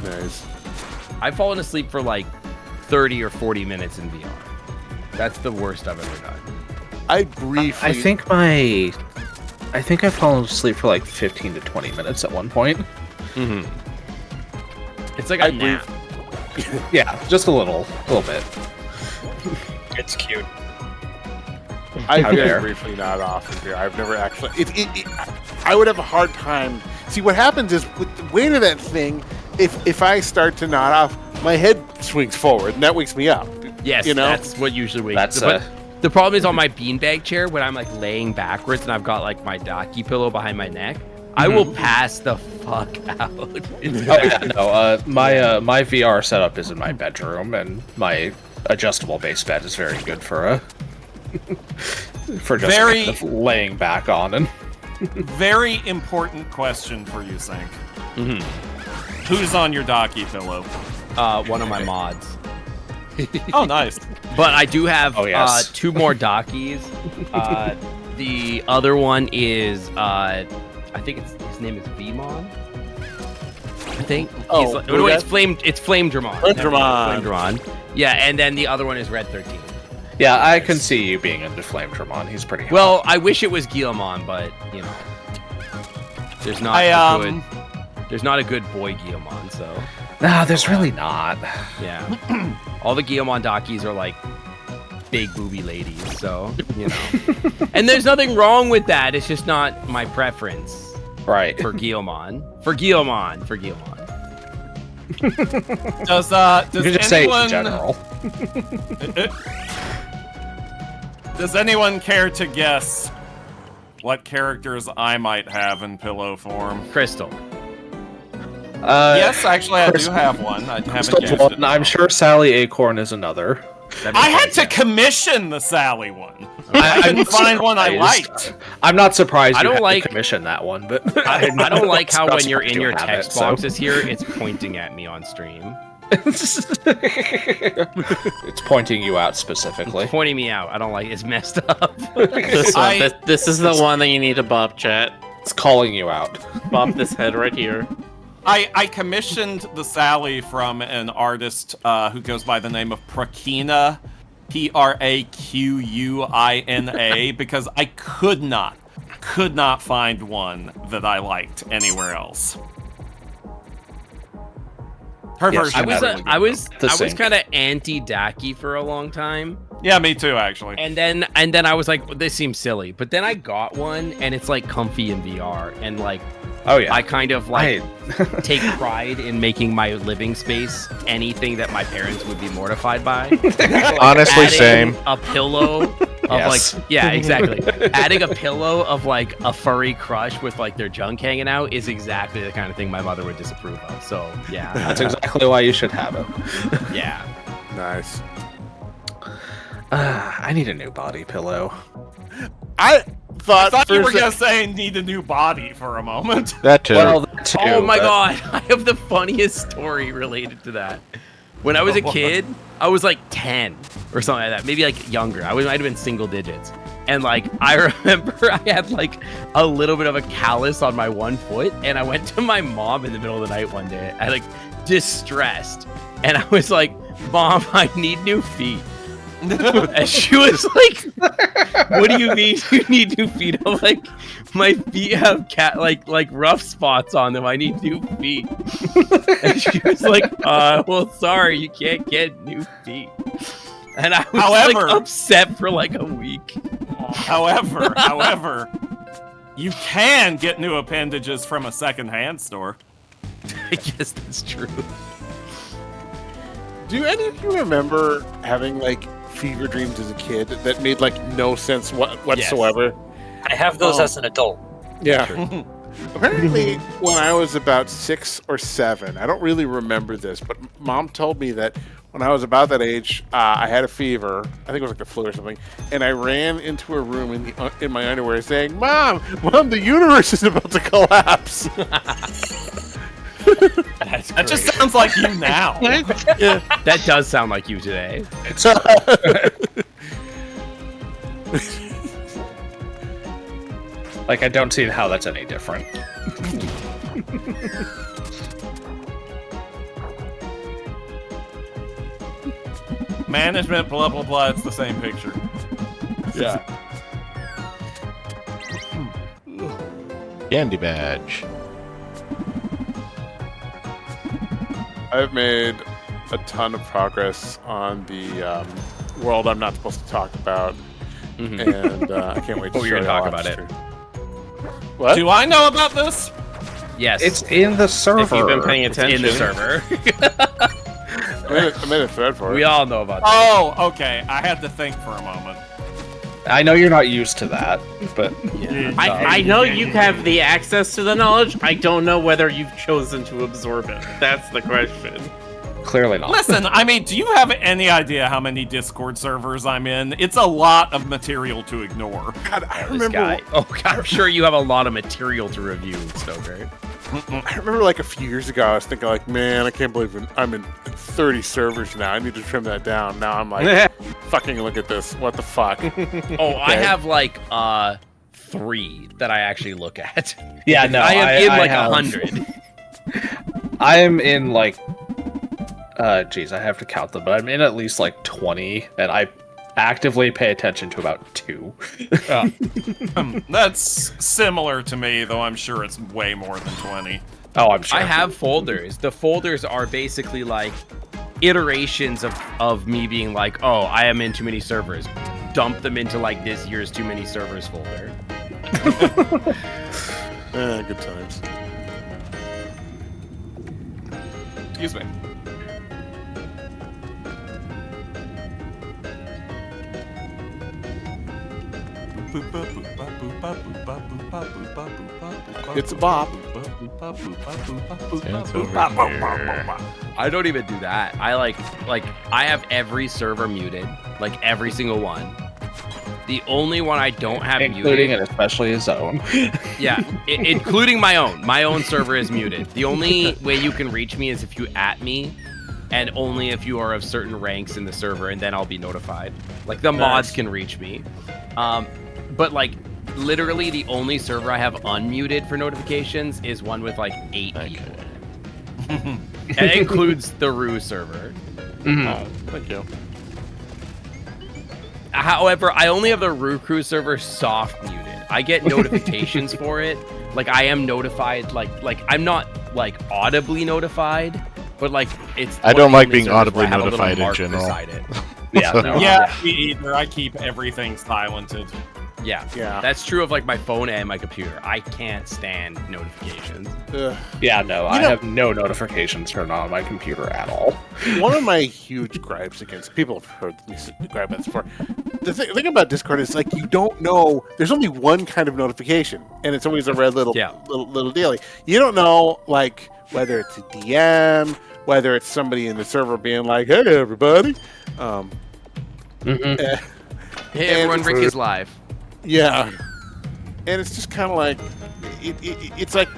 Nice. I've fallen asleep for like 30 or 40 minutes in VR. That's the worst I've ever done. I briefly. I think I've fallen asleep for like 15 to 20 minutes at one point. Mm-hmm. It's like a nap. Yeah, just a little bit. It's cute. I How very dare. briefly nod off in here. I've never actually. I would have a hard time. See, what happens is with the weight of that thing, if I start to nod off, my head swings forward, and that wakes me up. Yes, you know? that's what usually wakes. That's But the problem is on my beanbag chair when I'm like laying backwards and I've got like my docky pillow behind my neck. I will pass the fuck out. It's bad. My VR setup is in my bedroom, and my adjustable base bed is very good for just kind of laying back on and. Very important question for you, Sync. Mm-hmm. Who's on your docky pillow? One of my mods. Oh, nice. But I do have 2 more dockies. The other one is I think his name is Vmon. I think. Oh, it's Flame Dramon. Dramon. Flame Dramon. Yeah, and then the other one is Red 13. Yeah, I can see you being into Flame Dramon. He's pretty hot. Well, I wish it was Guillemon, but you know, there's not a good boy Guillemon, so. No, there's really not. Yeah. All the Guillemon dockies are like big booby ladies, so you know. And there's nothing wrong with that. It's just not my preference. Right. For Guillemon. For Guillemon. Does you can just say in general. Does anyone care to guess what characters I might have in pillow form? Crystal. Yes, actually, I do have one. I haven't guessed it. I'm sure Sally Acorn is another. I had to commission the Sally one. I couldn't find one I liked. I'm not surprised I you don't had like to commission that one, but I don't like how when you're in your have text it, so. boxes here, it's pointing at me on stream. It's pointing you out specifically. It's pointing me out. I don't like it. It's messed up. This is the one that you need to bop, chat. It's calling you out. Bop this head right here. I commissioned the Sally from an artist who goes by the name of Praquina, Praquina, because I could not find one that I liked anywhere else. Her version. I was kind of anti-Daki for a long time. Yeah, me too, actually. And then I was like, well, this seems silly. But then I got one, and it's like comfy in VR, and like, oh yeah, I kind of like take pride in making my living space anything that my parents would be mortified by. Like honestly, same. A pillow of Yes. like, yeah, exactly. Adding a pillow of like a furry crush with like their junk hanging out is exactly the kind of thing my mother would disapprove of. So yeah, that's exactly why you should have it. Yeah. Nice. I need a new body pillow. thought. I thought you for were a sec- gonna say need a new body for a moment. That too. Well, that too, Oh my but- god, I have the funniest story related to that. When I was a kid, I was like 10 or something like that, maybe like younger. Might have been single digits. And like, I remember I had like a little bit of a callus on my one foot, and I went to my mom in the middle of the night one day. I like distressed, and I was like, "Mom, I need new feet." And she was like, "What do you mean you need new feet?" I'm like, "My feet have like rough spots on them. I need new feet." And she was like, well, sorry, you can't get new feet." And I was However- like upset for like a week. However, you can get new appendages from a secondhand store. I guess that's true. Do any of you remember having like fever dreams as a kid that made like no sense whatsoever? I have those Oh. as an adult. Yeah. Apparently, when I was about 6 or 7, I don't really remember this, but Mom told me that when I was about that age, I had a fever. I think it was like the flu or something, and I ran into a room in my underwear saying, "Mom, the universe is about to collapse." That just sounds like you now. Yeah. That does sound like you today. Like, I don't see how that's any different. Management, blah blah blah. It's the same picture. Yeah. Candy badge. I've made a ton of progress on the world I'm not supposed to talk about, and I can't wait to Oh, show you're you gonna all talk about after. it. What? Do I know about this? Yes. It's in the server. If you've been paying It's attention. in the server. I made a thread for it. We all know about that. Oh, okay. I had to think for a moment. I know you're not used to that, but I know you have the access to the knowledge. I don't know whether you've chosen to absorb it. That's the question. clearly not. Listen, I mean, do you have any idea how many Discord servers I'm in? It's a lot of material to ignore. God, I This remember. guy. Oh, God, I'm sure you have a lot of material to review, Stoker. I remember like a few years ago, I was thinking like, man, I can't believe I'm in 30 servers now. I need to trim that down. Now I'm like, fucking look at this. What the fuck? Oh, I have like 3 that I actually look at. Yeah, no, I am in like have- 100. I am in like, geez, I have to count them, but I'm in at least like 20, and I actively pay attention to about 2. That's similar to me, though I'm sure it's way more than 20. Oh, I'm sure. I have folders. The folders are basically like iterations of me being like, oh, I am in too many servers. Dump them into like this year's too many servers folder. Good times. Excuse me. It's a bop. It's over here. I don't even do that. I I have every server muted, like every single one. The only one I don't have including muted, and especially his own. yeah, including my own. My own server is muted. The only way you can reach me is if you at me, and only if you are of certain ranks in the server, and then I'll be notified. Like the mods can reach me, but like literally the only server I have unmuted for notifications is one with like 8 people. And it includes the Roo server. Thank you. However, I only have the Roo Croo server soft muted. I get notifications for it. Like I am notified. Like I'm not like audibly notified, but like it's. I one don't of the like only being servers audibly where I have a little notified in mark general. beside it. Yeah, no. Yeah, me either. I keep everything silented. Yeah, Yeah. that's true of like my phone and my computer. I can't stand notifications. Yeah, no, I know- have no notifications turned on my computer at all. One of my huge gripes against people have heard me gripe about this before. The thing about Discord is like you don't know. There's only one kind of notification, and it's always a red little little dealy. You don't know like whether it's a DM, whether it's somebody in the server being like, "Hey, everybody." Hey everyone, Rick is live. Yeah. and it's just kind of like it's like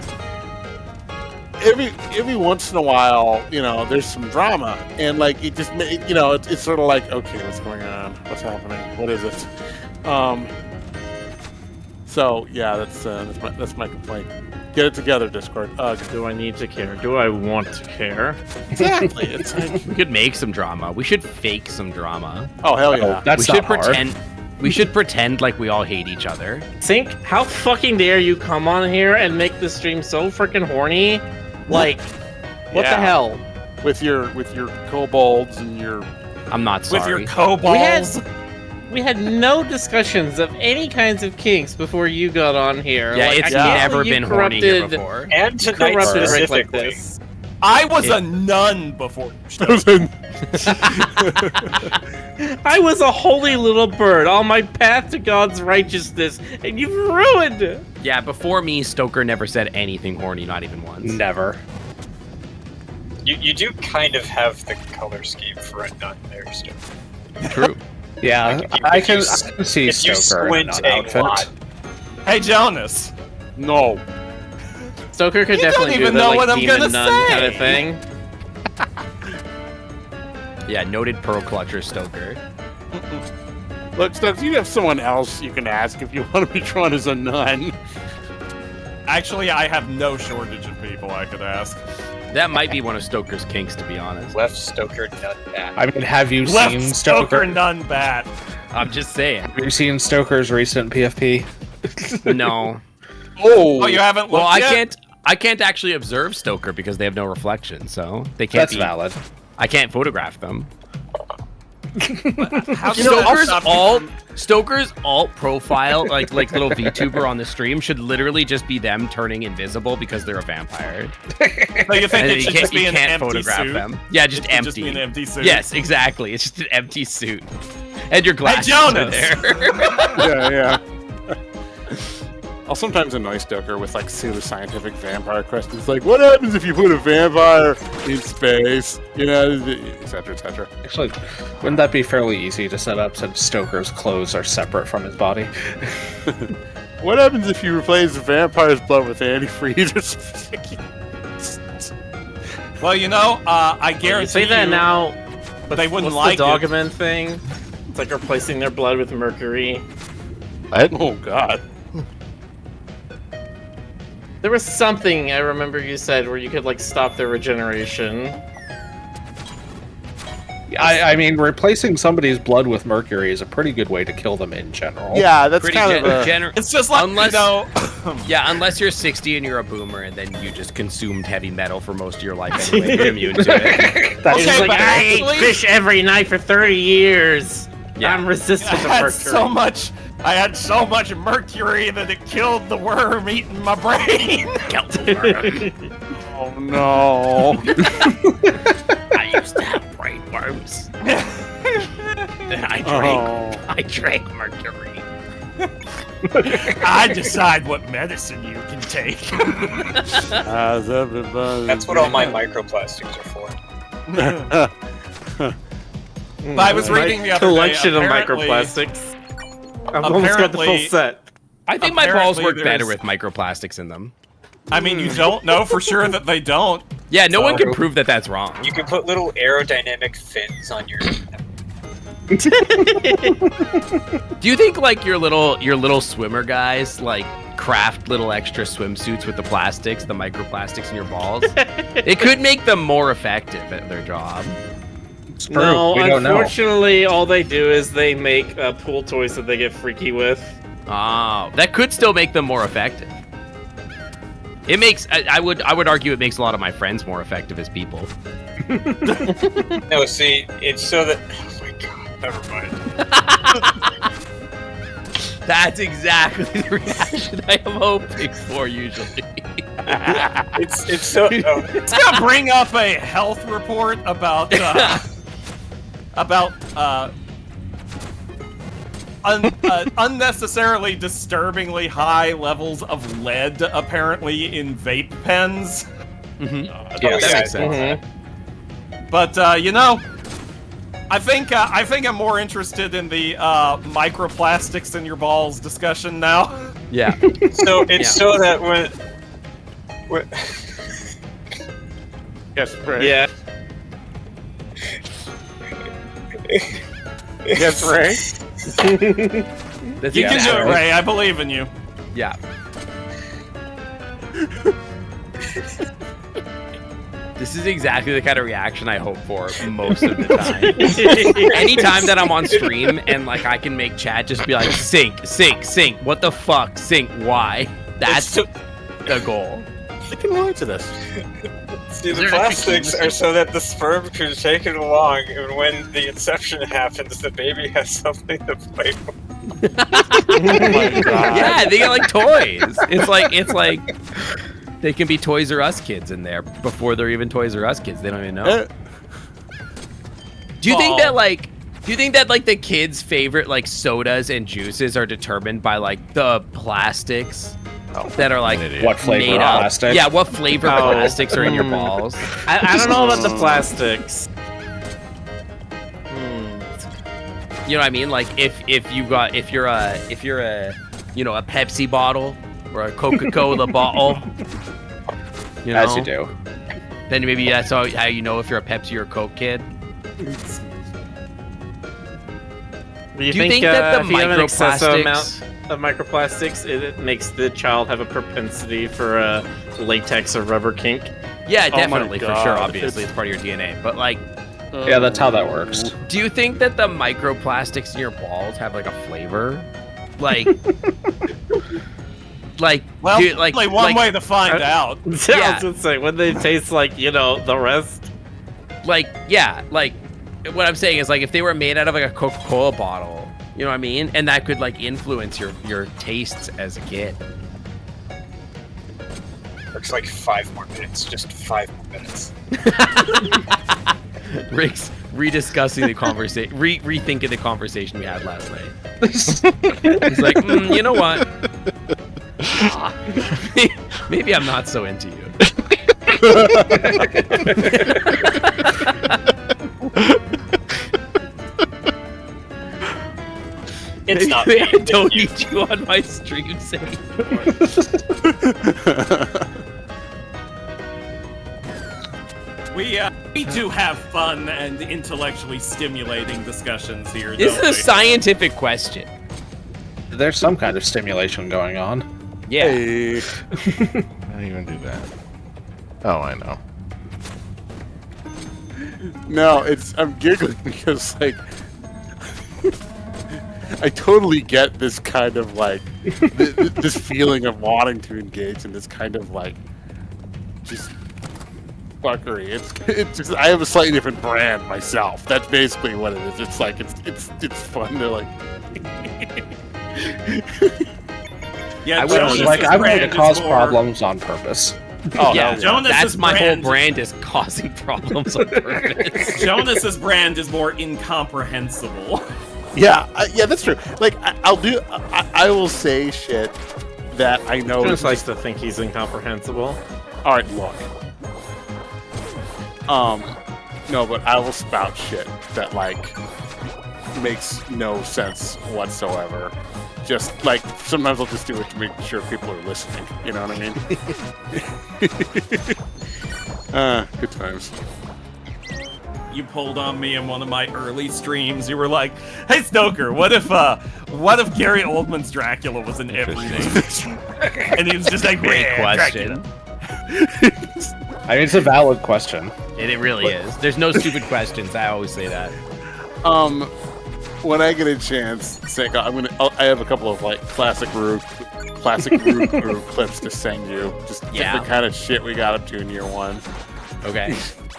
every once in a while, there's some drama, and like it just it's sort of like, okay, what's going on? What's happening? What is it? So yeah, that's my complaint. Get it together, Discord. Do I need to care? Do I want to care? Exactly. It's like, We could make some drama. We should fake some drama. oh hell yeah. That's we should not hard. pretend. We should pretend like we all hate each other. Think, how fucking dare you come on here and make the stream so freaking horny? Like, what the Yeah. hell? With your kobolds and your I'm not sorry. With your kobolds. We had no discussions of any kinds of kinks before you got on here. Yeah, Like, it's I can't never believe you been horny here corrupted- before. And you tonight corrupted Rick like specifically. this. I was a nun before. I was a holy little bird on my path to God's righteousness, and you've ruined it. Yeah, before me, Stoker never said anything horny, not even once. Never. You do kind of have the color scheme for a nun there, still. True. Yeah, Like, I if can you see if you Stoker in squint an a outfit. lot, Hey, Jonas. no. Stoker could You don't definitely do even the know like what I'm demon gonna nun kind of say. thing. Yeah, noted pearl clutcher Stoker. Look, Stubbs, you have someone else you can ask if you want to be drawn as a nun. Actually, I have no shortage of people I could ask. That might be one of Stoker's kinks, to be honest. left Stoker nut back. I mean, have you Left seen Stoker Stoker? none bat. I'm just saying. Have you seen Stoker's recent PFP? No. Oh, Oh, you haven't looked Well, yet? I can't actually observe Stoker because they have no reflection, so they can't That's be. valid. I can't photograph them. How Stoker's alt profile, like little VTuber on the stream, should literally just be them turning invisible because they're a vampire. So you think And it should just be you an can't empty photograph suit? them. Yeah, just It should empty. just be an empty suit. Yes, exactly. It's just an empty suit. And your glasses Jonas! are there. yeah. I'll sometimes annoy Stoker with like pseudoscientific vampire questions, like what happens if you put a vampire in space, etc., etc. Actually, wouldn't that be fairly easy to set up since Stoker's clothes are separate from his body? What happens if you replace the vampire's blood with antifreeze or something? Well, I guarantee You say that you, now, but they wouldn't what's like the it. Dogman thing? It's like replacing their blood with mercury. Oh God. There was something I remember you said where you could like stop their regeneration. I mean, replacing somebody's blood with mercury is a pretty good way to kill them in general. Yeah, that's Pretty kind of a. It's just like, Unless- yeah. Unless you're 60 and you're a boomer and then you just consumed heavy metal for most of your life anyway, you're immune to it. It's just like, but I ate actually- fish every night for 30 years. Yeah. I'm resistant to I mercury. had so much mercury that it killed the worm eating my brain. Oh no. I used to have brain worms. And I drank mercury. I decide what medicine you can take. That's what all my microplastics are for. I was reading the other collection day, of apparently- microplastics. I've almost got the full apparently- set. I think my balls Apparently work better there's- with microplastics in them. I mean, you don't know for sure that they don't. Yeah, no one So- can prove that that's wrong. You can put little aerodynamic fins on your. Do you think like your little swimmer guys like craft little extra swimsuits with the plastics, the microplastics in your balls? It could make them more effective at their job. It's true. No, We don't know. unfortunately, all they do is they make pool toys that they get freaky with. Oh, that could still make them more effective. It makes I would argue it makes a lot of my friends more effective as people. No, see, it's so that. Oh my god, never mind. That's exactly the reaction I am hoping for usually. It's so. Oh, It's gonna bring up a health report about unnecessarily disturbingly high levels of lead apparently in vape pens. Yeah, yeah, that makes sense. Mhm. But I think I'm more interested in the microplastics in your balls discussion now. Yeah. So it's so that when Yes, Ray. Yeah. Yes, Ray. That's You can do it, exactly- Ray. I believe in you. Yeah. This is exactly the kind of reaction I hope for most of the time. Anytime that I'm on stream and like I can make chat just be like, sync, what the fuck, sync, why? That's the goal. I can relate to this. See, the there plastics anything- are so that the sperm can take it along, and when the inception happens, the baby has something to play with. Oh my God. Yeah, they get like toys. It's like they can be Toys R Us kids in there before they're even Toys R Us kids. They don't even know. Do you think that like the kids' favorite like sodas and juices are determined by like the plastics that are like What flavor made of up? plastic? Yeah, what flavor Oh. plastics are in your balls? I don't know about the plastics. You know what I mean? Like if you're a you know a Pepsi bottle or a Coca-Cola bottle, you know, As you do. then maybe that's how you know if you're a Pepsi or Coke kid. Do you think that the if you have an excessive microplastics- amount of microplastics, it makes the child have a propensity for latex or rubber kink? Yeah, Oh my definitely, for God, sure. Obviously, it's part of your DNA. But like, Yeah, that's how that works. do you think that the microplastics in your balls have like a flavor? Like, Well, dude, like only one way to find out. I Yeah. was gonna say, when they taste like, the rest. like what I'm saying is like if they were made out of like a Coca-Cola bottle, you know what I mean, and that could like influence your tastes as a kid. Looks like 5 more minutes. Just 5 more minutes. Rick's rediscussing the conversation, rethinking the conversation we had last night. He's like, you know what? Ah, maybe I'm not so into you. It's not Maybe me. I don't need you on my streams anymore. We do have fun and intellectually stimulating discussions here. This don't is a we? scientific question. There's some kind of stimulation going on. Yeah. Hey. How do you even do that? Oh, I know. No, I'm giggling because like I totally get this kind of like this feeling of wanting to engage in this kind of like just fuckery. It's just I have a slightly different brand myself. That's basically what it is. It's like it's fun to like. Yeah, I would- Jonas's Like, I'm going to brand is cause more- problems on purpose. Oh, Yeah, hell Jonas's that's my whole brand- brand is causing problems on purpose. Jonas's brand is more incomprehensible. Yeah, that's true. Like I will say shit that I know. Just likes to think he's incomprehensible. All right, look. No, but I will spout shit that like makes no sense whatsoever. Just like sometimes I'll just do it to make sure people are listening. You know what I mean? Good times. You pulled on me in one of my early streams. You were like, "Hey Stoker, what if Gary Oldman's Dracula was in everything?" And he was just like, Great "Yeah, question. Dracula." I mean, it's a valid question. It really is. There's no stupid questions. I always say that. When I get a chance, I have a couple of like classic Roo Croo clips to send you. Just Yeah. the kind of shit we got up to in year 1. Okay,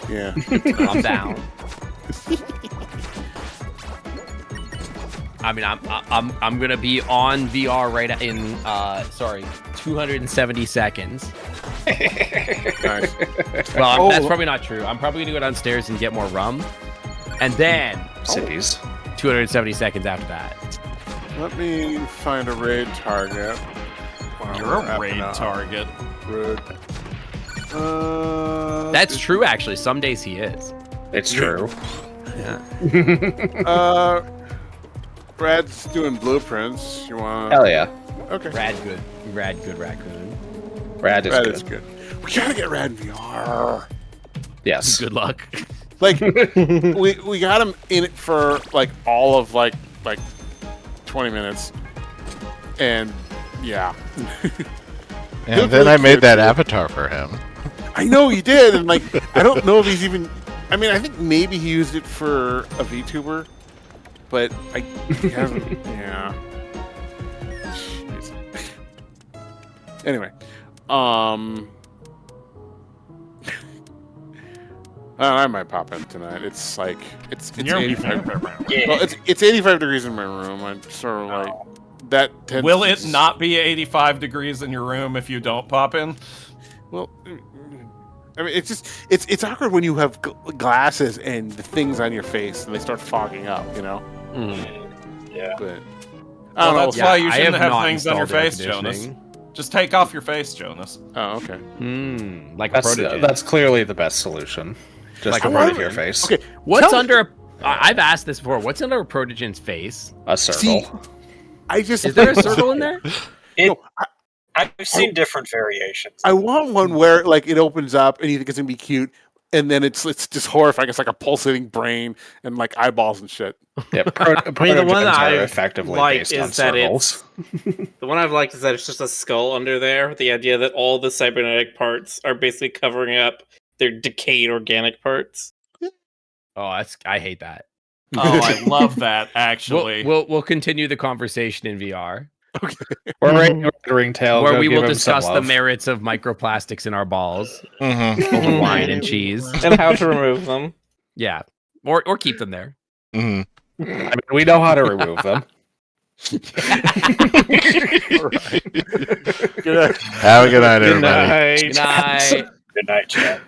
Yeah. I'm down. I mean, I'm gonna be on VR right in 270 seconds. Nice. Well, that's probably not true. I'm probably gonna go downstairs and get more rum, and then Cities. 270 seconds after that. Let me find a raid target. Wow, You're we're a wrapping raid up. target. Rude. That's true, actually. Some days he is. It's true. Brad's doing blueprints. You want? Hell yeah. Okay. Rad good raccoon. Rad is Rad good. is good. We gotta get Rad in VR. Yes. Good luck. Like we got him in it for like all of like 20 minutes, and yeah. And then I made that avatar for him. I know he did, and like I don't know if he's even. I mean, I think maybe he used it for a VTuber, but he hasn't. Yeah. Jeez. Anyway, I might pop in tonight. It's like it's 85. Well, it's 85 degrees in my room. I'm sort of like that. Will it not be 85 degrees in your room if you don't pop in? Well, I mean, it's awkward when you have glasses and the things on your face and they start fogging up. You know. Yeah. But Well, I don't know. that's why you I shouldn't have have not things on your installed air face, Jonas. conditioning. Just take off your face, Jonas. Oh, okay. Like a That's protogen. that's clearly the best solution. Just Like to a run it to protogen. your face. Okay. What's tell- under I've asked this before. What's under a protogen's face? A circle. See, I just Is there a circle in there? I've seen different variations. I want one where like it opens up and you think it's gonna be cute, and then it's just horrifying. It's like a pulsating brain and like eyeballs and shit. Yeah, I mean, the one protogens are I effectively like based on is that circles. the one I've liked is that it's just a skull under there. The idea that all the cybernetic parts are basically covering up their decayed organic parts. Oh, I hate that. Oh, I love that, actually. We'll continue the conversation in VR, Or ringtail, where go we give will him some discuss the love. merits of microplastics in our balls, Mm-hmm. over wine and cheese. And how to remove them. Yeah, or keep them there. Mm-hmm. I mean, we know how to remove them. Have a good night, Good everybody. night. Good night. Good night, chat.